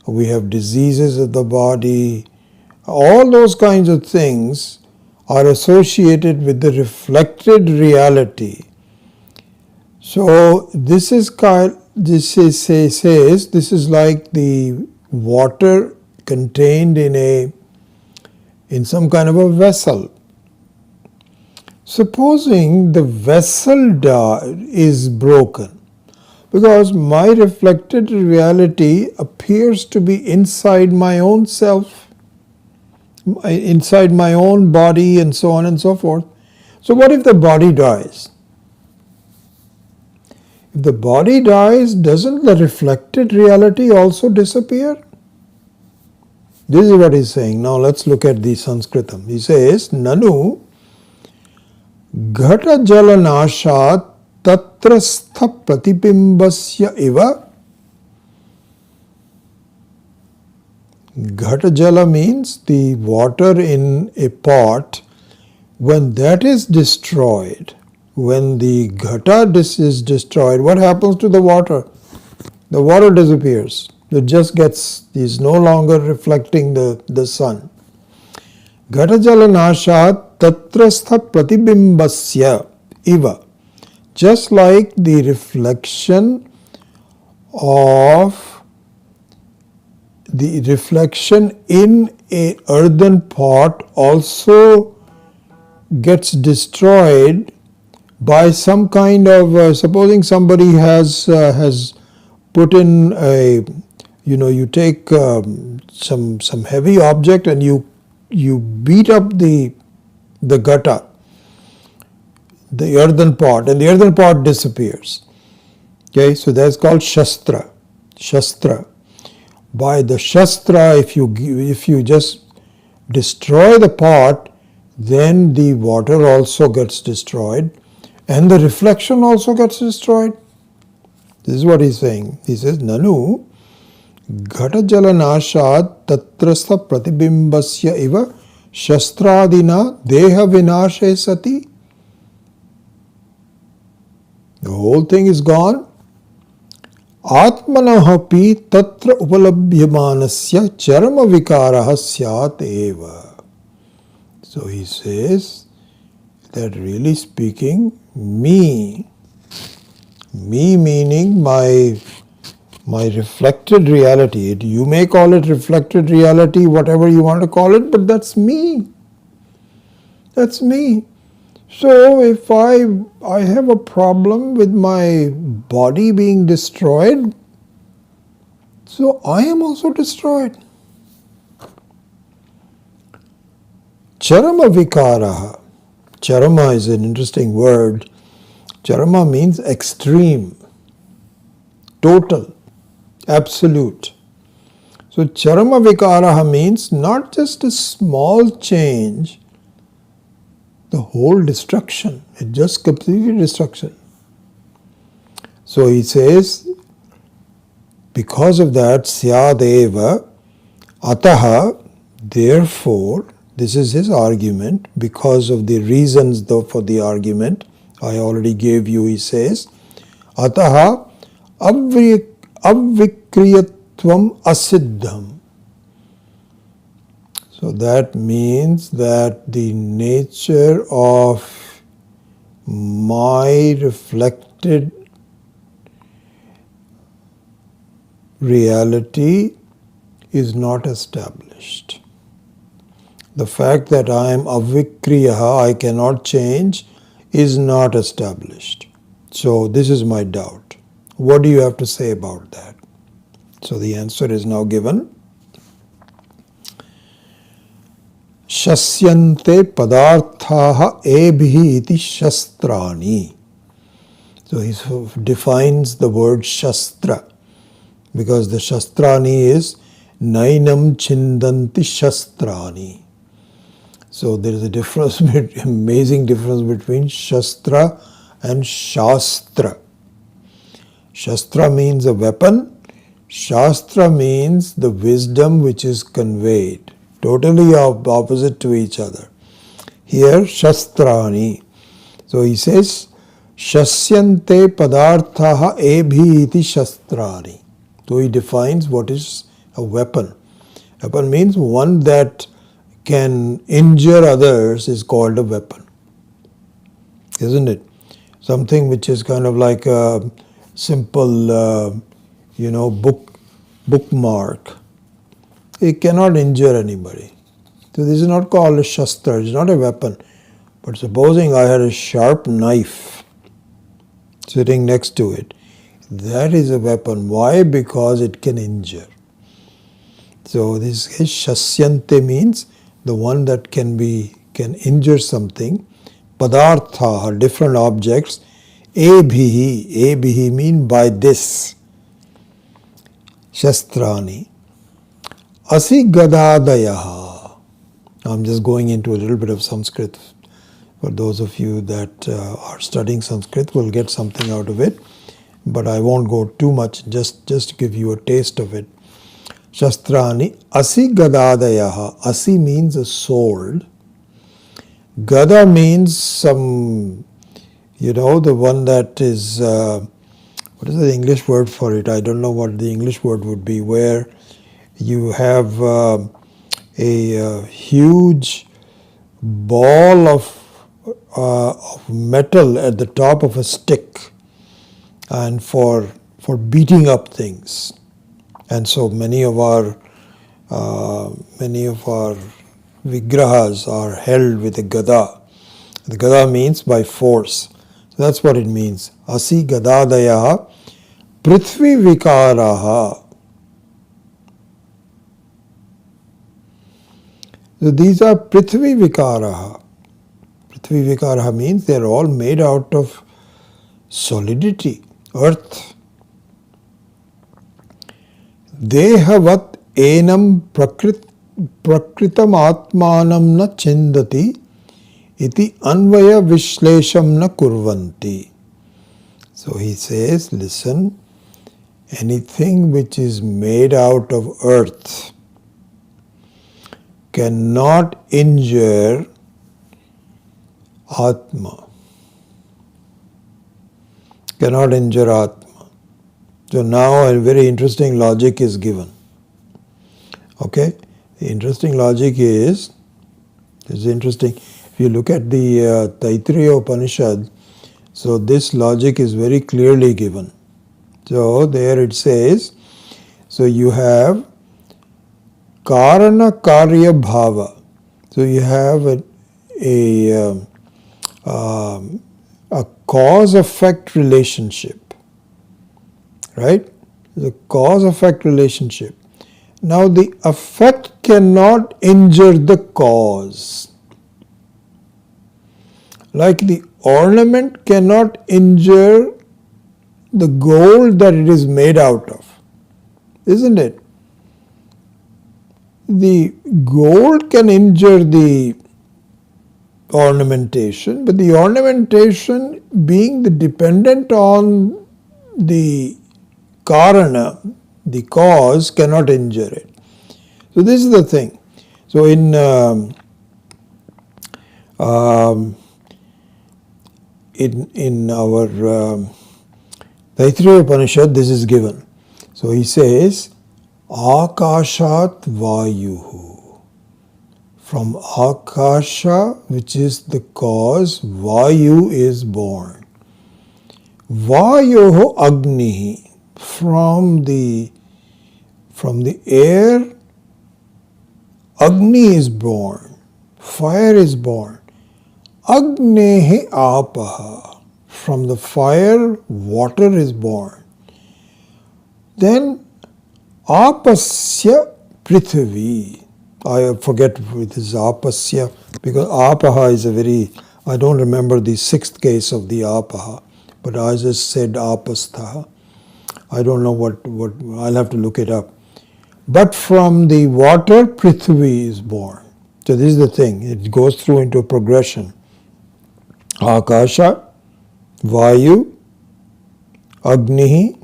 we have diseases of the body. All those kinds of things are associated with the reflected reality. So this is like the water contained in some kind of a vessel. Supposing the vessel is broken, because my reflected reality appears to be inside my own self, inside my own body, and so on and so forth. So what if the body dies? If the body dies, doesn't the reflected reality also disappear? This is what he's saying. Now let's look at the Sanskritam. He says, Nanu Ghata jala nashat tatrastha pratibimbasya iva. Ghata jala means the water in a pot. When that is destroyed, when the ghata is destroyed, what happens to the water? The water disappears. It just is no longer reflecting the sun. Ghata jala nashat tatrastha pratibimbasya iva. Just like the reflection in a earthen pot also gets destroyed by some kind of supposing somebody has put in a, you take some heavy object and you beat up the ghata, the earthen pot, and the earthen pot disappears. Okay, so that's called shastra. By the shastra, if you just destroy the pot, then the water also gets destroyed and the reflection also gets destroyed. This is what he's saying. He says, Nanu ghata jala nashat tatrastha pratibimbasya iva shastradina deha vinashe sati. The whole thing is gone. Atmanahapi tatra upalabhyamanasya charama vikaraha syat eva. So he says that really speaking, me meaning my reflected reality. You may call it reflected reality, whatever you want to call it, but that's me. That's me. So if I have a problem with my body being destroyed, so I am also destroyed. Charama vikaraha. Charama is an interesting word. Charama means extreme, total, absolute. So charama vikaraha means not just a small change, the whole destruction. It just completely destruction. So he says, because of that, syadeva ataha, therefore, this is his argument, because of the reasons for the argument, I already gave you, he says, ataha avvikriyatvam asiddham. So that means that the nature of my reflected reality is not established. The fact that I am avikriya, I cannot change, is not established. So this is my doubt. What do you have to say about that? So the answer is now given. Shasyante padarthaha ebhi iti shastrani. So he defines the word shastra, because the shastrani is nainam chindanti shastrani. So there is a difference, amazing difference between shastra and shastra. Shastra means a weapon. Shastra means the wisdom which is conveyed. Totally opposite to each other. Here, shastrani. So he says, shasyante padarthaha ebhi iti shastrani. So he defines what is a weapon. Weapon means one that can injure others is called a weapon. Isn't it? Something which is kind of like a simple, bookmark. It cannot injure anybody. So this is not called a shastra, it's not a weapon. But supposing I had a sharp knife sitting next to it, that is a weapon. Why? Because it can injure. So this is shasyante means the one that can injure something. Padartha, different objects. Ebhihi mean by this. Shastrani. Asi gadadayaha. I'm just going into a little bit of Sanskrit. For those of you that are studying Sanskrit will get something out of it. But I won't go too much, just to give you a taste of it. Shastrani. Asi gadadayaha. Asi means a sword. Gada means some, You know, the one that is, what is the English word for it? I don't know what the English word would be, where you have a huge ball of metal at the top of a stick, and for beating up things. And so many of our vigrahas are held with a gada. The gada means by force. So that's what it means. Asi gadadayaha prithvi vikaraha. So these are prithvi vikaraha. Prithvi vikaraha means they are all made out of solidity, earth. Dehavat enam prakritam atmanam na chindati iti anvaya vishlesham na kurvanti. So he says, listen, anything which is made out of earth cannot injure Atma. Cannot injure Atma. So now a very interesting logic is given. Okay? The interesting logic is interesting. If you look at the Taittiriya Upanishad, so this logic is very clearly given. So there it says, so you have Karana Karya Bhava. So you have a cause-effect relationship. Right? The cause-effect relationship. Now the effect cannot injure the cause. Like the ornament cannot injure the gold that it is made out of. Isn't it? The gold can injure the ornamentation, but the ornamentation being the dependent on the karana, the cause, cannot injure it. So this is the thing. So in our Taittiriya Upanishad, this is given. So he says, Akashat Vayuhu. From Akasha, which is the cause, Vayu is born. Vayuhu Agnihi. From the air, Agni is born, fire is born. Agnehi apaha. From the fire, water is born. Then apasya prithvi. I forget with this apasya, because apaha is a very, I don't remember the sixth case of the apaha, but I just said apastha. I don't know what I'll have to look it up. But from the water, Prithvi is born. So this is the thing. It goes through into a progression. Akasha, Vayu, Agnihi,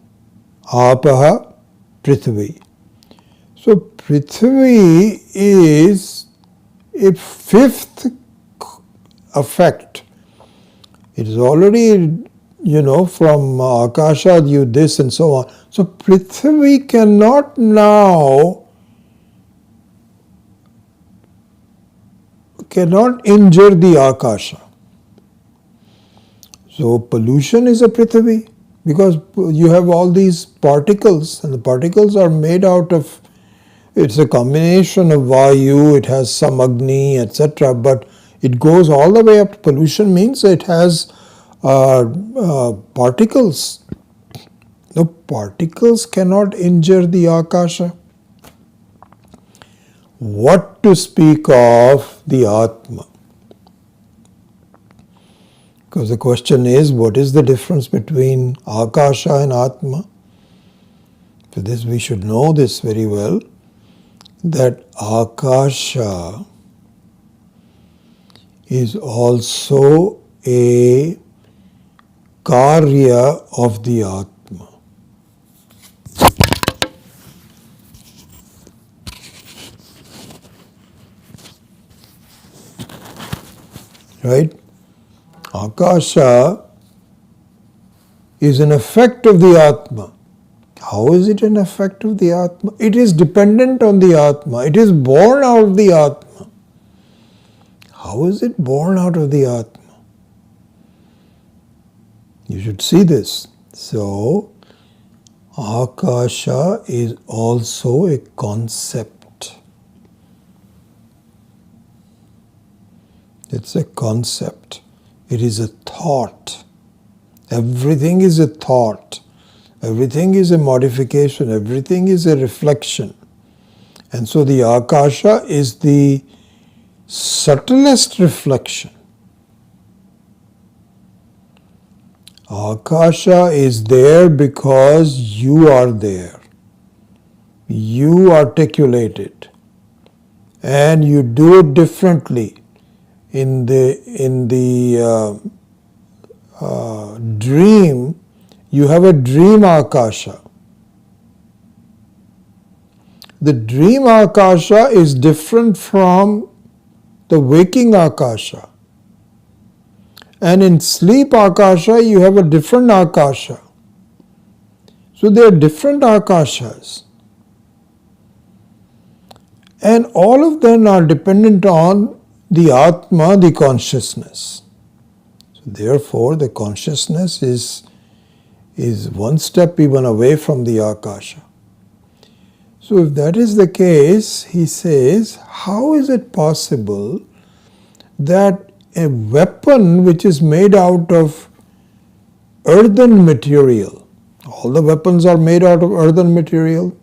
Apaha, Prithvi. So Prithvi is a fifth effect. It is already, from Akasha, you this and so on. So Prithvi cannot now injure the Akasha. So pollution is a Prithvi, because you have all these particles, and the particles are made out of, it's a combination of Vayu, it has some Agni, etc. But it goes all the way up to pollution, means it has particles. No, particles cannot injure the Akasha. What to speak of the Atma? Because the question is, what is the difference between Akasha and Atma? For this we should know this very well, that Akasha is also a karya of the Atma. Right? Akasha is an effect of the Atma. How is it an effect of the Atma? It is dependent on the Atma. It is born out of the Atma. How is it born out of the Atma? You should see this. So, Akasha is also a concept. It's a concept. It is a thought. Everything is a thought. Everything is a modification. Everything is a reflection. And so the Akasha is the subtlest reflection. Akasha is there because you are there. You articulate it. And you do it differently. In the dream, you have a dream Akasha. The dream Akasha is different from the waking Akasha. And in sleep Akasha, you have a different Akasha. So there are different Akashas. And all of them are dependent on the Atma, the consciousness. So therefore, the consciousness is one step even away from the Akasha. So if that is the case, he says, how is it possible that a weapon which is made out of earthen material, all the weapons are made out of earthen material,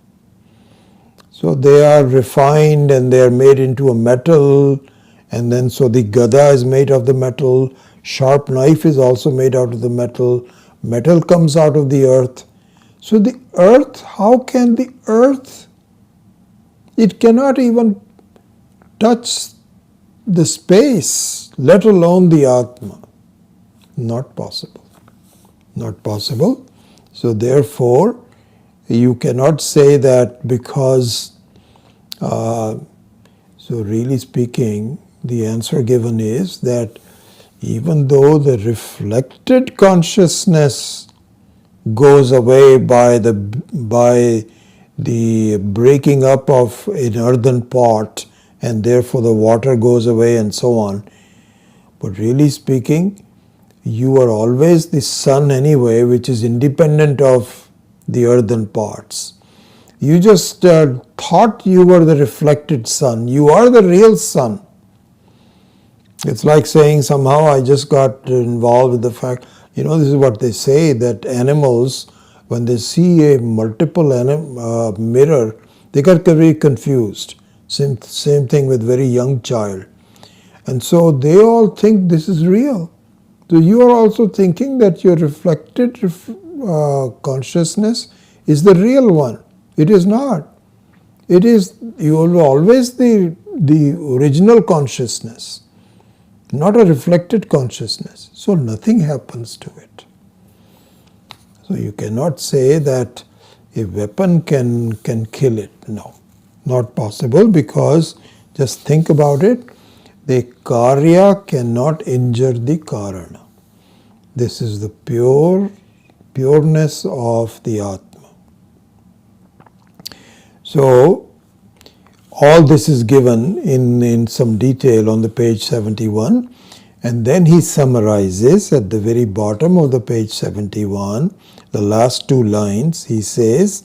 so they are refined and they are made into a metal, and then so the gada is made of the metal, sharp knife is also made out of the metal, metal comes out of the earth. So the earth, how can the earth, it cannot even touch the space, let alone the Atma. Not possible. Not possible. So therefore, you cannot say that because, so really speaking, the answer given is that even though the reflected consciousness goes away by the breaking up of an earthen pot, and therefore the water goes away and so on. But really speaking, you are always the sun anyway, which is independent of the earthen pots. You just thought you were the reflected sun. You are the real sun. It's like saying somehow I just got involved with the fact, this is what they say, that animals, when they see a multiple mirror, they get very confused. Same thing with very young child. And so they all think this is real. So you are also thinking that your reflected consciousness is the real one. It is not. It is, you are always the original consciousness, not a reflected consciousness. So nothing happens to it. So you cannot say that a weapon can kill it. No. Not possible, because just think about it, the karya cannot injure the karana. This is the pureness of the Atma. So all this is given in some detail on the page 71, and then he summarizes at the very bottom of the page 71, the last two lines, he says,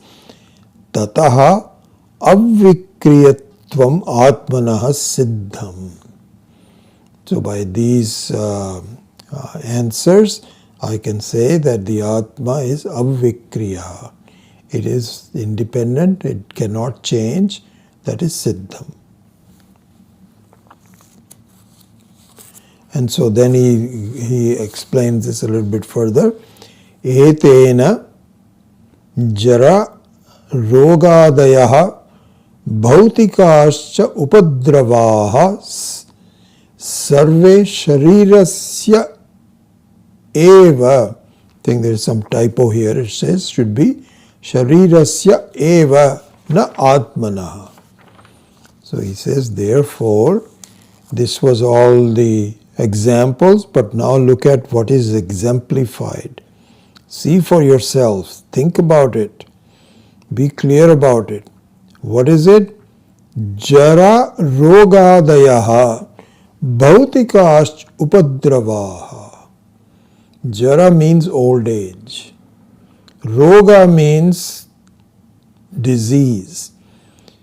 Tataha Avikriyatvam Atmanaha Siddham. So by these answers, I can say that the Atma is Avikriya. It is independent, it cannot change, that is Siddham. And so then he explains this a little bit further. Etena jara rogadayaha bhautikascha upadravaha sarve sharirasya eva. I think there is some typo here. It says should be sharirasya eva na atmanaha. So he says, therefore, this was all the examples, but now look at what is exemplified. See for yourself. Think about it. Be clear about it. What is it? Jara rogadayaha bhautikash upadravaha. Jara means old age. Roga means disease.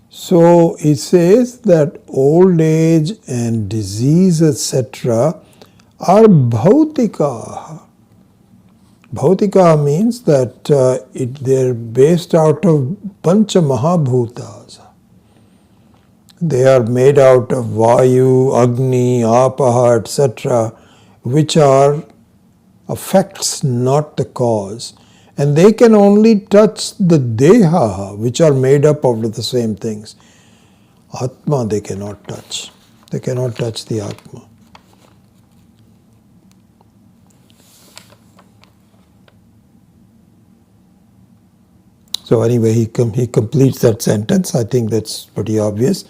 So it says that old age and disease, etc., are bhautika. Bhautika means that they're based out of Pancha Mahabhutas. They are made out of Vayu, Agni, Apaha, etc., which are effects, not the cause. And they can only touch the Deha, which are made up of the same things. Atma they cannot touch. They cannot touch the Atma. So anyway, he completes that sentence. I think that's pretty obvious.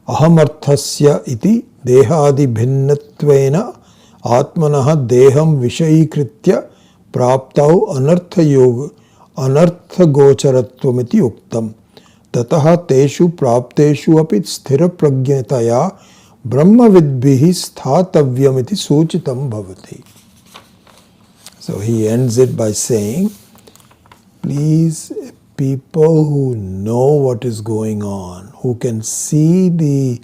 Ahamarthasya iti dehadi bhinnatvena atmanaha deham vishayikritya praptau anartha gocharattvamiti uktam tataha teshu prapteshu api sthira pragyataya brahmavidbhihi sthatavyamiti suchitam bhavati. So he ends it by saying, please, people who know what is going on, who can see the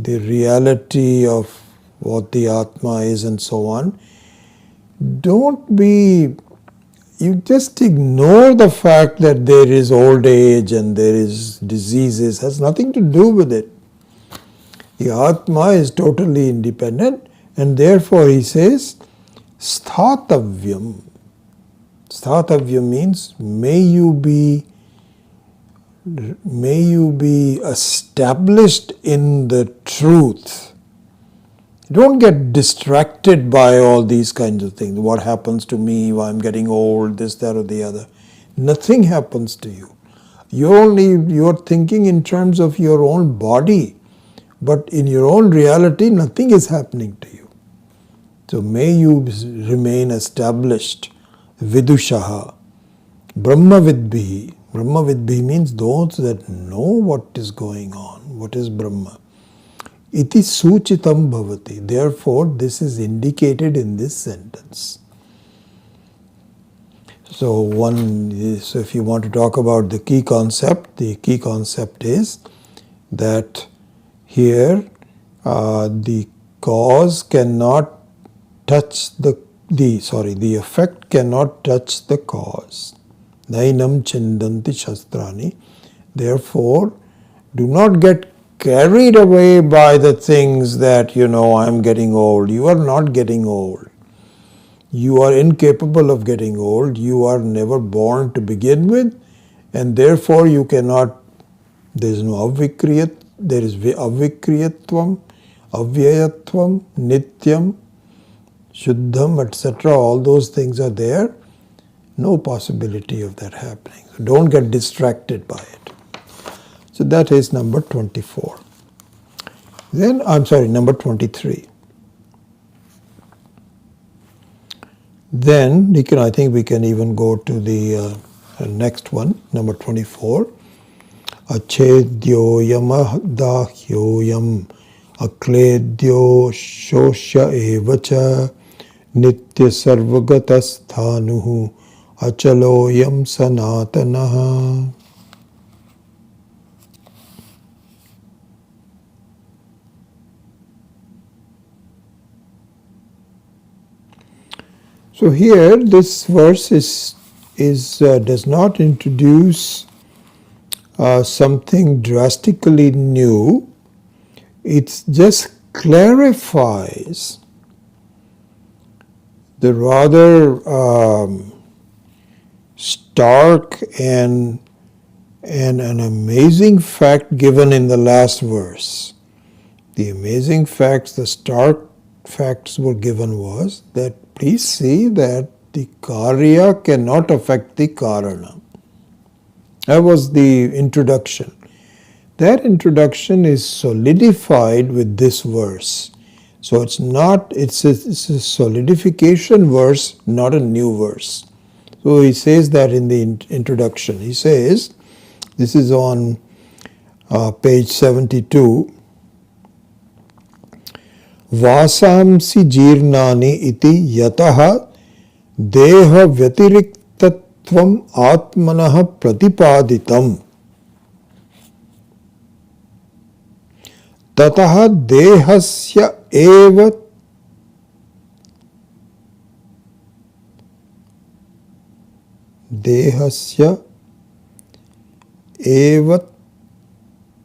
reality of what the Atma is and so on, you just ignore the fact that there is old age and there is diseases. It has nothing to do with it. The Atma is totally independent, and therefore he says, Sthatavyam. Sthatavyam means may you be established in the truth. Don't get distracted by all these kinds of things. What happens to me while I'm getting old, this, that, or the other. Nothing happens to you. You're thinking in terms of your own body, but in your own reality, nothing is happening to you. So may you remain established. Vidushaha. Brahmavidbhihi. Brahmavidbhihi means those that know what is going on, what is Brahma. Iti suchitam bhavati. Therefore, this is indicated in this sentence. So if you want to talk about the key concept is that here the cause cannot touch the effect cannot touch the cause. Nainam chindanti shastrani. Therefore, do not get carried away by the things that, I'm getting old. You are not getting old. You are incapable of getting old. You are never born to begin with, and therefore you cannot, there is no avikriyat, there is avikriyatvam, avyayatvam, nityam, Shuddham, etc., all those things are there. No possibility of that happening. So don't get distracted by it. So that is number 24. Then, number 23. Then, I think we can even go to the next one, number 24. Achedyoyam dahyoyam akledyo shosya evacha Nitya sarvagatasthānuhu achaloyam sanatanaha. So here this verse does not introduce something drastically new. It just clarifies the rather stark and an amazing fact given in the last verse. The amazing facts, the stark facts were given was that please see that the karya cannot affect the karana. That was the introduction. That introduction is solidified with this verse, So it's a solidification verse, not a new verse. So he says that in the introduction. He says, this is on page 72, Vasamsi jirnani iti yataha deha vyatiriktvatvam atmanaha pratipaditam tataha dehasya eva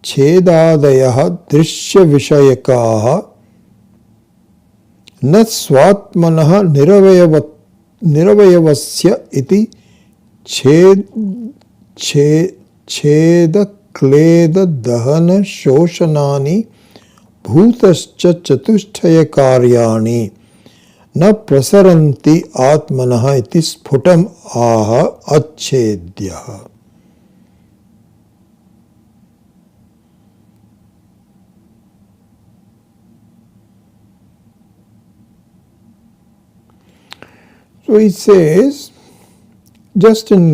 chedadayah drishya vishayakaha न स्वात्मनः निरवयवस्य इति छेदक्लेददहनशोषणानि भूतश्च चतुष्टयकार्याणि न प्रसरन्ति आत्मनः इति स्फुटम् आह अच्छेद्यः. So he says, he says,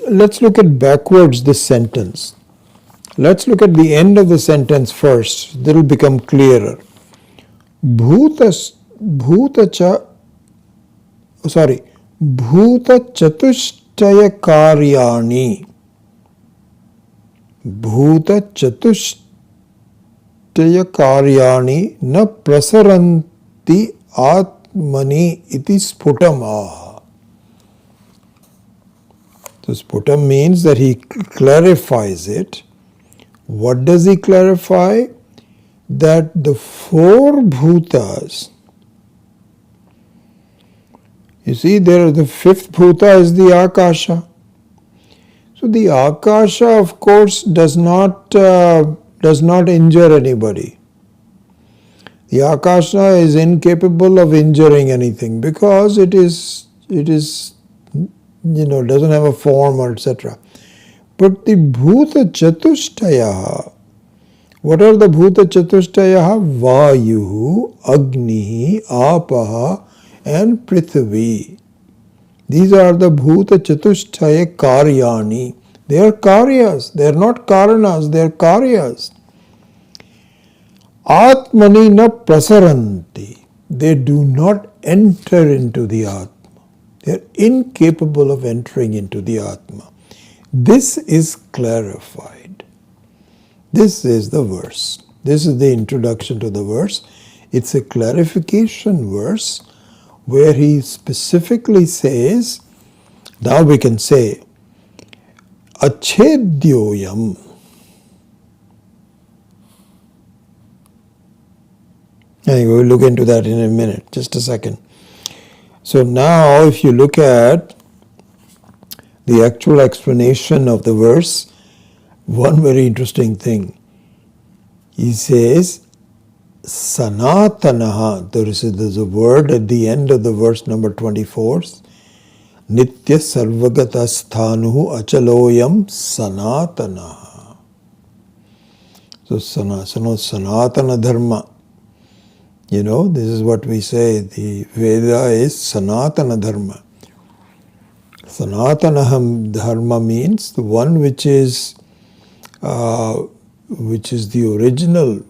let's look at backwards this sentence. Let's look at the end of the sentence first. That will become clearer. Bhuta chatushtaya karyani. Bhuta chatushtaya karyani na prasaranti atmani iti sputam aha. So sputam means that he clarifies it. What does he clarify? That the four bhutas, you see, the fifth bhuta is the akasha. So the akasha, of course, does not injure anybody. The akasha is incapable of injuring anything because it is doesn't have a form or etc. But the bhuta chatushtaya, what are the bhuta chatushtaya? Vayu, Agni, Apaha and Prithvi. These are the bhuta chatushtaya karyani. They are karyas. They are not karanas. They are karyas. Atmani na prasaranti. They do not enter into the Atma. They are incapable of entering into the Atma. This is clarified. This is the verse. This is the introduction to the verse. It's a clarification verse where he specifically says, now we can say, achedyoyam. Anyway, we'll look into that in a minute, just a second. So now if you look at the actual explanation of the verse, one very interesting thing. He says, Sanatanaha, there's a word at the end of the verse number 24, Nitya Sarvagata Sthanuhu Achaloyam Sanatanaha. So Sanatana Dharma. This is what we say, the Veda is Sanatana Dharma. Sanatana Dharma means the one which is the original,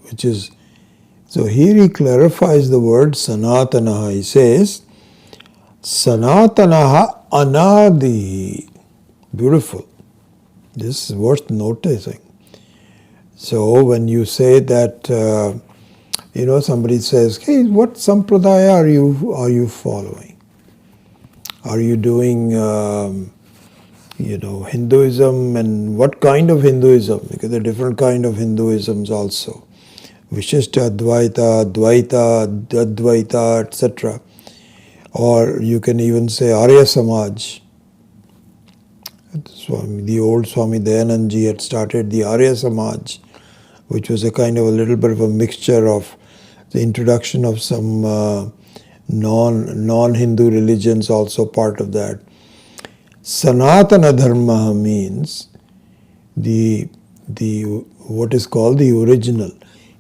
so here he clarifies the word Sanatanaha. He says, Sanatanaha Anadi. Beautiful. This is worth noticing. So when you say that, somebody says, hey, what sampradaya are you following? Are you doing, Hinduism, and what kind of Hinduism? Because there are different kind of Hinduisms also. Vishishta Advaita, Dvaita, Advaita, etc. Or you can even say Arya Samaj. The old Swami Dayanandji had started the Arya Samaj, which was a kind of a little bit of a mixture of the introduction of some non-Hindu religions, also part of that. Sanatana Dharma means the what is called the original.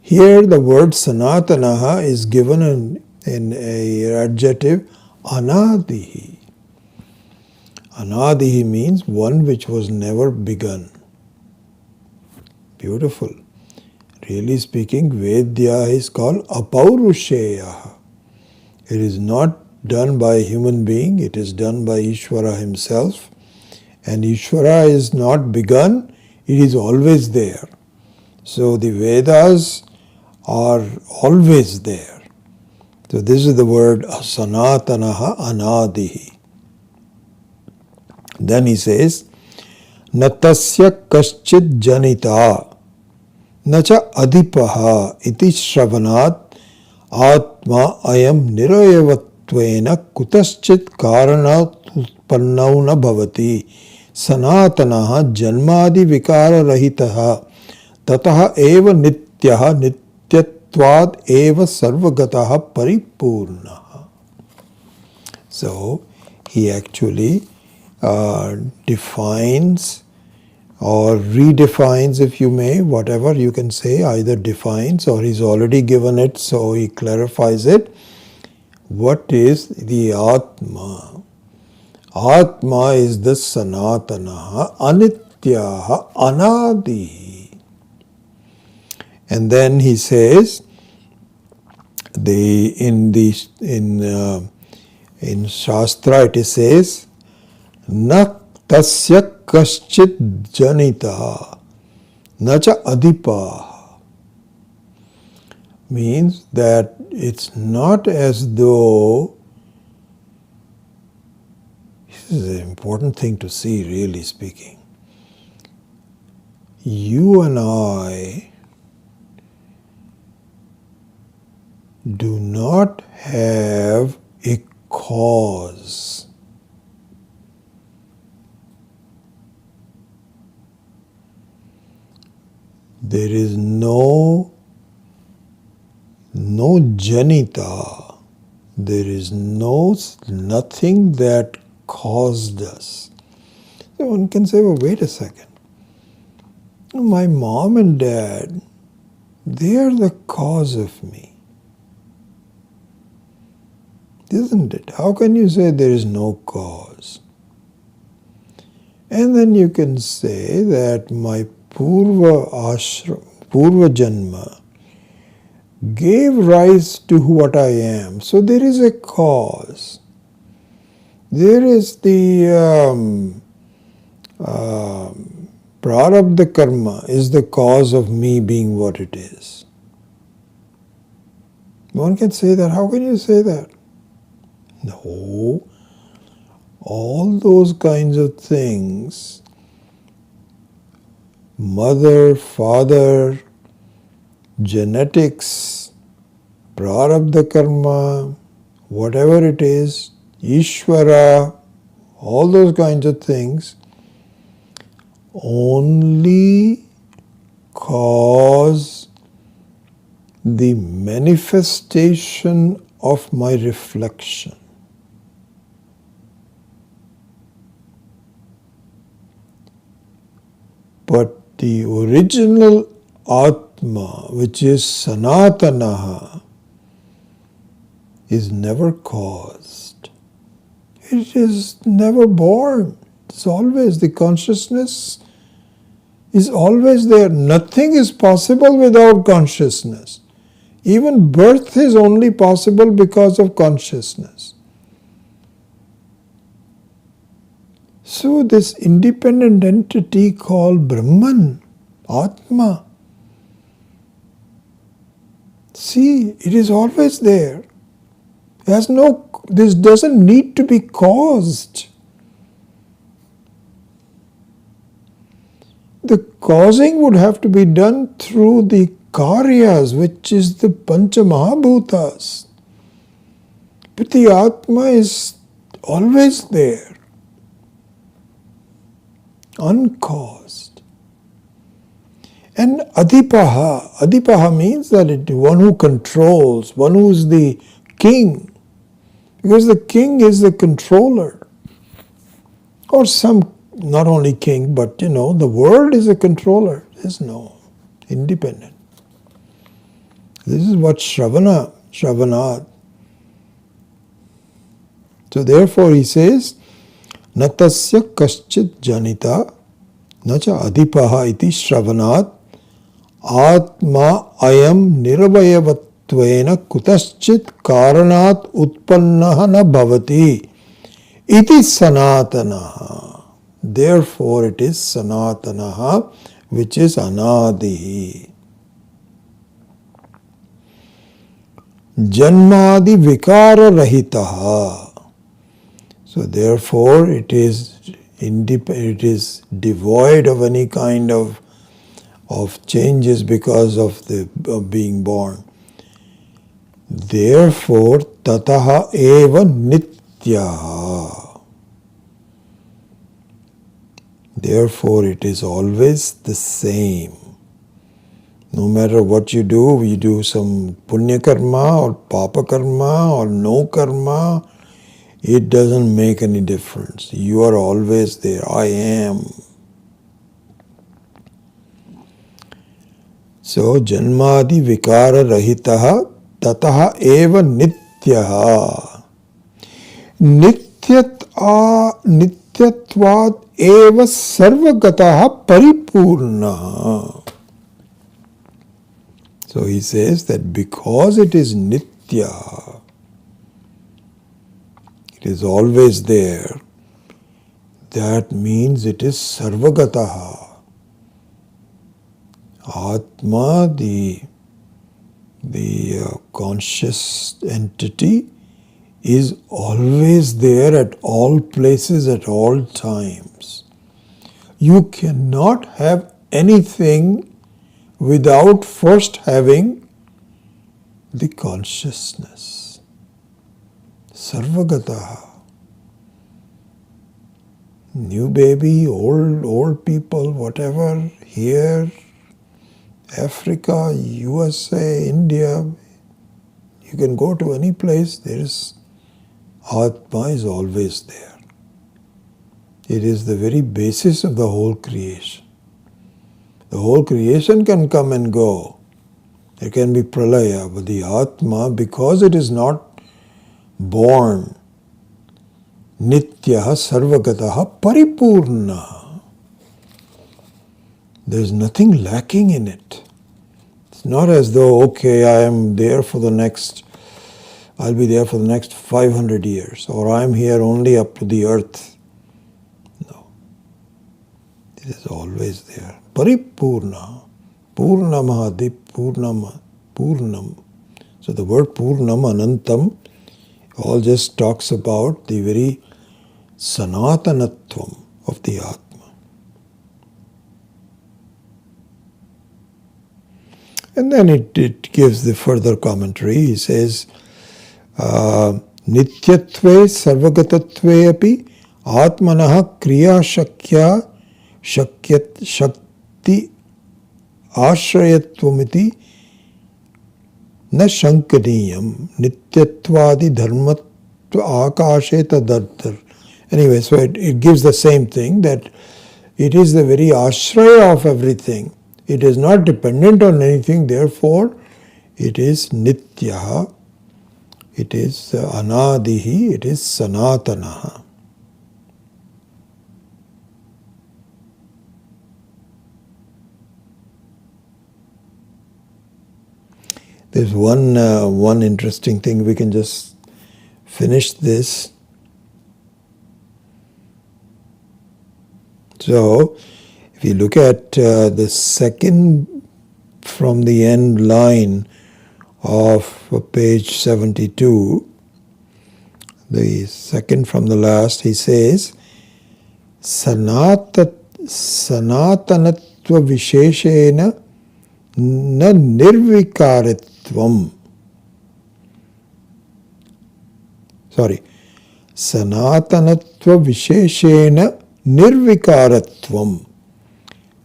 Here the word Sanatanaha is given in a adjective Anadihi. Anadihi means one which was never begun. Beautiful. Really speaking, Vedya is called Apaurusheya. It is not done by a human being, it is done by Ishvara himself. And Ishvara is not begun, it is always there. So the Vedas are always there. So this is the word Sanatanaha Anadihi. Then he says, Natasya kaschid janita nacha adipaha iti shravanat atma ayam nirayavattvena kutaschit karanat utpannau na bhavati sanatanaha janmadi vikara rahitaha tataha eva nityaha nityatvad eva sarvagataha paripurnaha. So he actually defines or redefines, if you may, whatever you can say, either defines or he's already given it, so he clarifies it. What is the Atma? Atma is the Sanatanaha, Anityaha, Anadi. And then he says, in Shastra it says, Na tasya kaschit janita nacha adipa, means that it's not as though, this is an important thing to see, really speaking. You and I do not have a cause. There is no janita. There is nothing that caused us. So one can say, well, wait a second. My mom and dad, they are the cause of me. Isn't it? How can you say there is no cause? And then you can say that my Purva Janma gave rise to what I am. So there is a cause. There is the Prarabdha Karma is the cause of me being what it is. One can say that. How can you say that? No. All those kinds of things, mother, father, genetics, prarabdha karma, whatever it is, Ishvara, all those kinds of things, only cause the manifestation of my reflection. But the original Atma, which is Sanatanaha, is never caused. It is never born. It's always, the consciousness is always there. Nothing is possible without consciousness. Even birth is only possible because of consciousness. So this independent entity called Brahman, Atma, see, it is always there. This doesn't need to be caused. The causing would have to be done through the karyas, which is the Pancha Mahabhutas. But the Atma is always there, uncaused. And Adipaha means that it one who controls, one who is the king, because the king is the controller. or some, not only king, but the world is a controller. There's no independent. This is what Shravanat. So therefore he says, Natasya kaschit janita nacha adipaha iti Shravanat Atma ayam niravayavattvena kutaschit karanat utpannaha na bhavati iti sanatanaha. Therefore it is sanatanaha, which is anadihi. Janmadi vikara rahitaha. So therefore it is devoid of any kind of changes because of being born. Therefore tataha eva nityaha. Therefore it is always the same. No matter what you do some punya karma or papa karma or no karma, it doesn't make any difference. You are always there. I am. So janmadi vikara rahitaha tataha eva nityaha. Nityatvad eva sarvagataha paripurnaha. So he says that because it is nitya, it is always there, that means it is sarvagataha. Atma, the conscious entity, is always there at all places, at all times. You cannot have anything without first having the consciousness. Sarvagataha. New baby, old people, whatever, here, Africa, USA, India, you can go to any place, there is Atma is always there. It is the very basis of the whole creation. The whole creation can come and go. There can be pralaya, but the Atma, because it is not born, nityaha sarvagataha paripurna. There is nothing lacking in it. It's not as though, okay, I'll be there for the next 500 years, or I'm here only up to the earth. No. It is always there. Paripurna. Purnamahadi Purnam. So the word Purnam, Anantam, all just talks about the very Sanatanatvam of the Atma. And then it gives the further commentary. He says, Nityatve sarvagatatve api atmanaha kriya shakya shakti ashrayattvamiti na shankaniyam nityatvadi dharmatva akashe tadartar. Anyway, so it gives the same thing, that it is the very ashraya of everything. It is not dependent on anything, therefore it is nityaha, it is anadihi, it is sanatanaha. There's one interesting thing, we can just finish this. So, if you look at the second from the end line of page 72, the second from the last, he says, Sanatanatva visheshena na nirvikaritvam. Sanatanatva visheshena nirvikaratvam.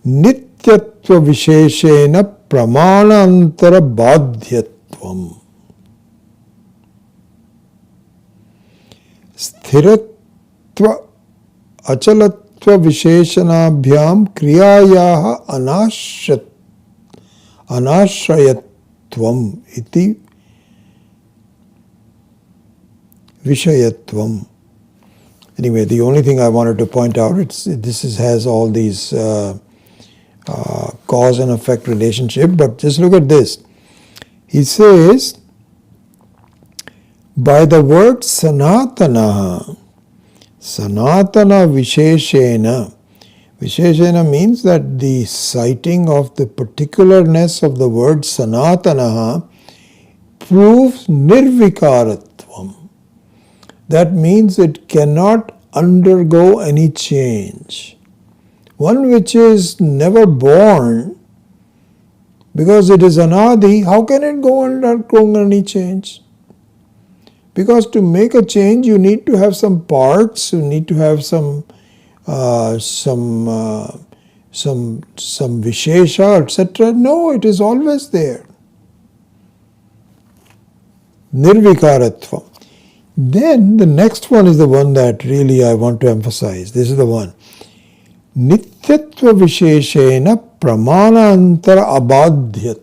Nityatva visheshena pramanantara badhyatvam. Sthiratva achalatva visheshanabhyam kriyayaha anashrayatvam iti vishayatvam. Anyway, the only thing I wanted to point out, has all these cause and effect relationship, but just look at this. He says, by the word sanatana, sanatana visheshena, visheshena means that the citing of the particularness of the word sanatana proves nirvikaratvam. That means it cannot undergo any change. One which is never born, because it is anadi, how can it go undergo any change? Because to make a change, you need to have some parts, you need to have some vishesha, etc. No, it is always there. Nirvikaratvam. Then the next one is the one that really I want to emphasize. This is the one. Nityatva visheshena pramanantara abadhyatvam.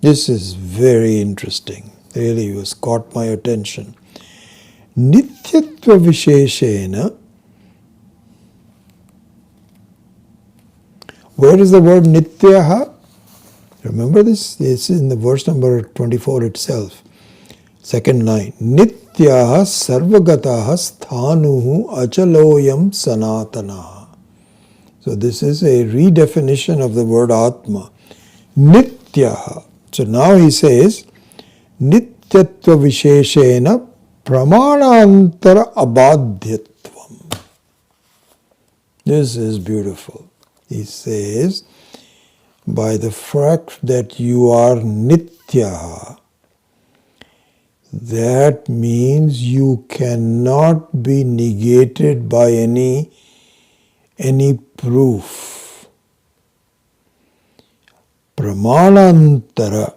This is very interesting. Really has caught my attention. Nityatva visheshena. Where is the word nityaha? Remember this? This is in the verse number 24 itself. Second line. Nityaha sarvagataha sthanuhu achaloyam sanatana. So this is a redefinition of the word Atma. Nityaha. So now he says, Nityatva visheshena pramanantara abadhyatvam. This is beautiful. He says, by the fact that you are nitya, that means you cannot be negated by any proof. Pramanantara.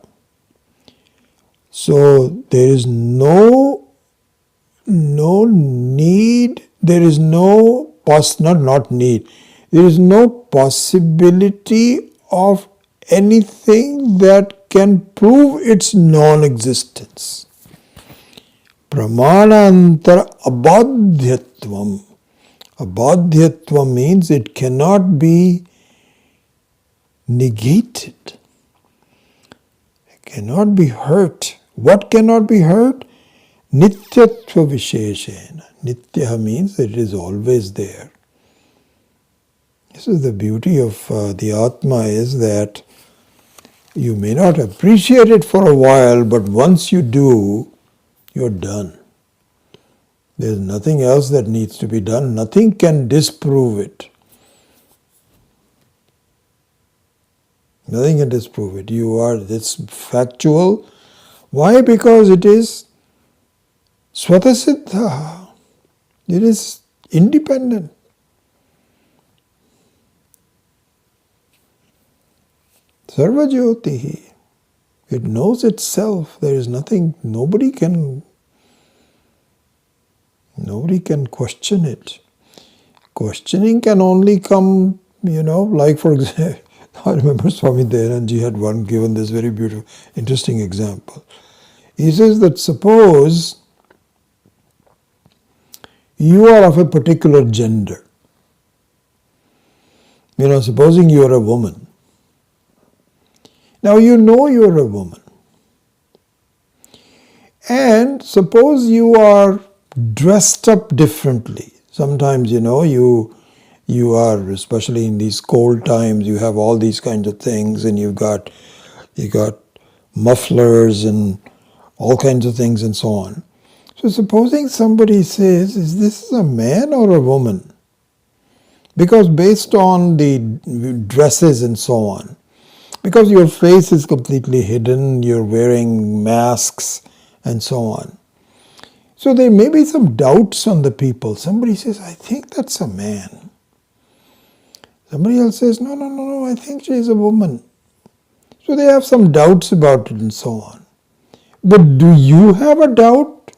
So there is no need, there is no there is no possibility of anything that can prove its non-existence. Pramanantara abadhyatvam. Abadhyatvam means it cannot be negated. It cannot be hurt. What cannot be hurt? Nityatva visheshena. Nitya means it is always there. This is the beauty of the Atma, is that you may not appreciate it for a while, but once you do, you're done. There's nothing else that needs to be done. Nothing can disprove it. Nothing can disprove it. It's factual. Why? Because it is svatasiddha. It is independent. Sarvajyotihi. It knows itself. There is nothing, nobody can question it. Questioning can only come, like for example, I remember Swami Dayanandji had given this very beautiful, interesting example. He says that suppose you are of a particular gender. Supposing you are a woman. Now you know you are a woman. And suppose you are dressed up differently. Sometimes, you are, especially in these cold times, you have all these kinds of things, and you got mufflers and all kinds of things and so on. So supposing somebody says, is this a man or a woman? Because based on the dresses and so on, because your face is completely hidden, you're wearing masks and so on. So there may be some doubts on the people. Somebody says, I think that's a man. Somebody else says, no, I think she is a woman. So they have some doubts about it and so on. But do you have a doubt?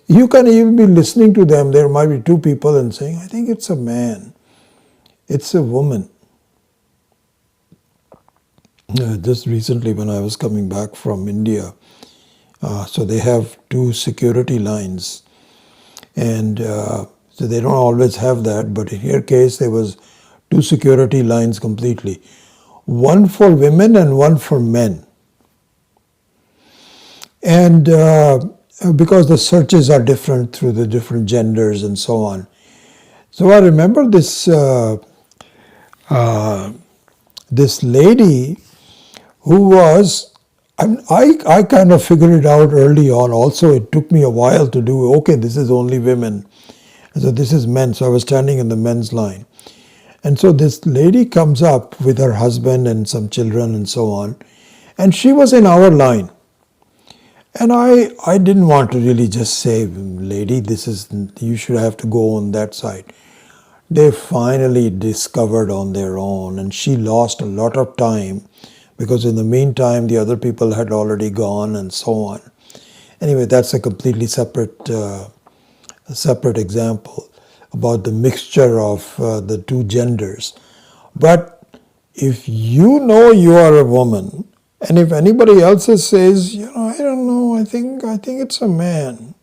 You can even be listening to them. There might be two people and saying, I think it's a man, it's a woman. Just recently when I was coming back from India, so they have two security lines, and so they don't always have that, but in your case there was two security lines completely. One for women and one for men. And because the searches are different through the different genders and so on. So I remember this this lady who was, I kind of figured it out early on. Also, it took me a while to do, okay, this is only women. And so this is men. So I was standing in the men's line. And so this lady comes up with her husband and some children and so on. And she was in our line. And I didn't want to really just say, lady, this is, you should have to go on that side. They finally discovered on their own, and she lost a lot of time because in the meantime the other people had already gone and so on. Anyway, that's a completely separate example about the mixture of the two genders. But if you know you are a woman, and if anybody else says, I don't know, I think it's a man,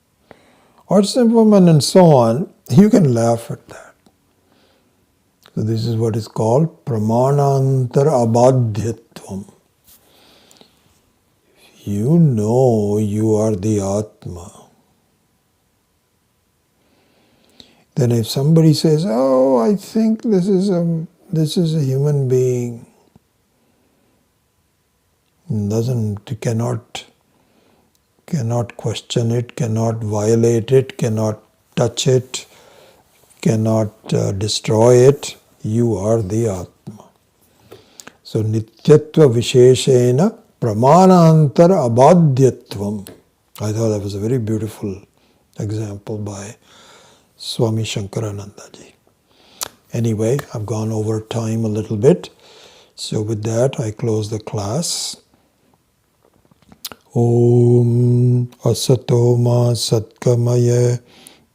or it's a woman, and so on, you can laugh at that. So this is what is called pramanantara abadhyatvam. You know you are the Atma. Then if somebody says, oh, I think this is a human being, cannot question it, cannot violate it, cannot touch it, cannot destroy it, you are the Atma. So nityatva visheshena pramanantara abadhyatvam. I thought that was a very beautiful example by Swami Shankaranandaji. Anyway, I've gone over time a little bit. So with that, I close the class. Om asato ma satkamaya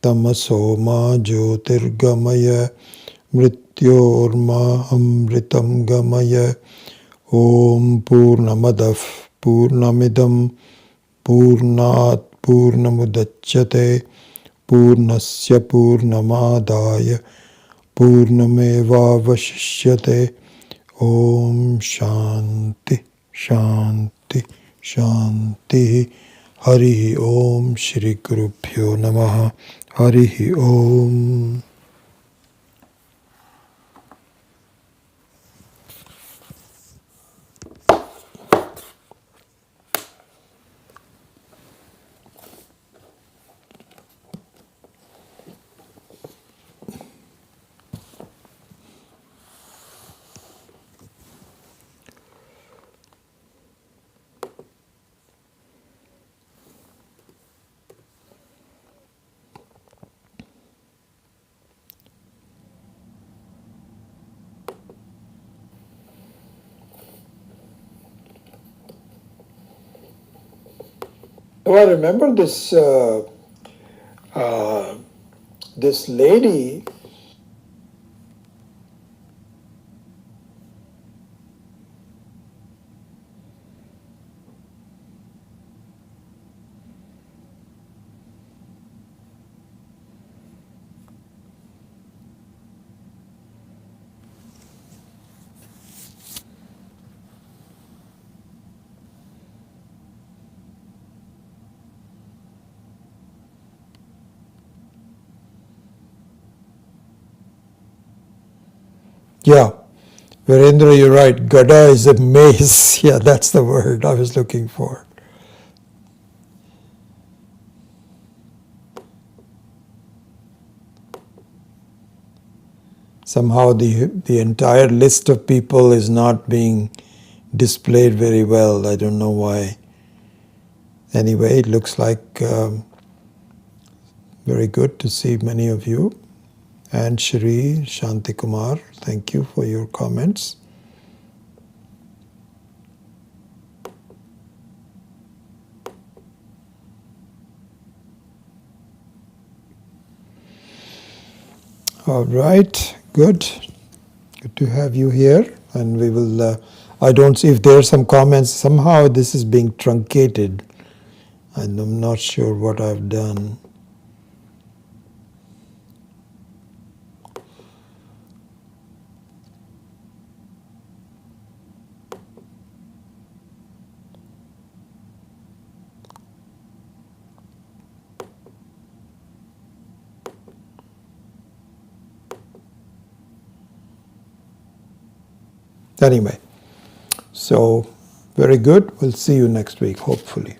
tamaso ma jyotirgamaya mrityorma amritam gamaya. Om purnamadav purnamidam purnat purnamudachyate purnasya purnamadaya purnamevavashishyate. Om Shanti Shanti Shanti. Hari Om Shri Gurubhyo Namaha. Hari Om. Oh, I remember this this lady. Yeah, Virendra, you're right. Gada is a mace. Yeah, that's the word I was looking for. Somehow the entire list of people is not being displayed very well. I don't know why. Anyway, it looks like very good to see many of you. And Shri Shanti Kumar, thank you for your comments. All right, good. Good to have you here. And we will, I don't see if there are some comments. Somehow this is being truncated. And I'm not sure what I've done. Anyway, so very good. We'll see you next week, hopefully.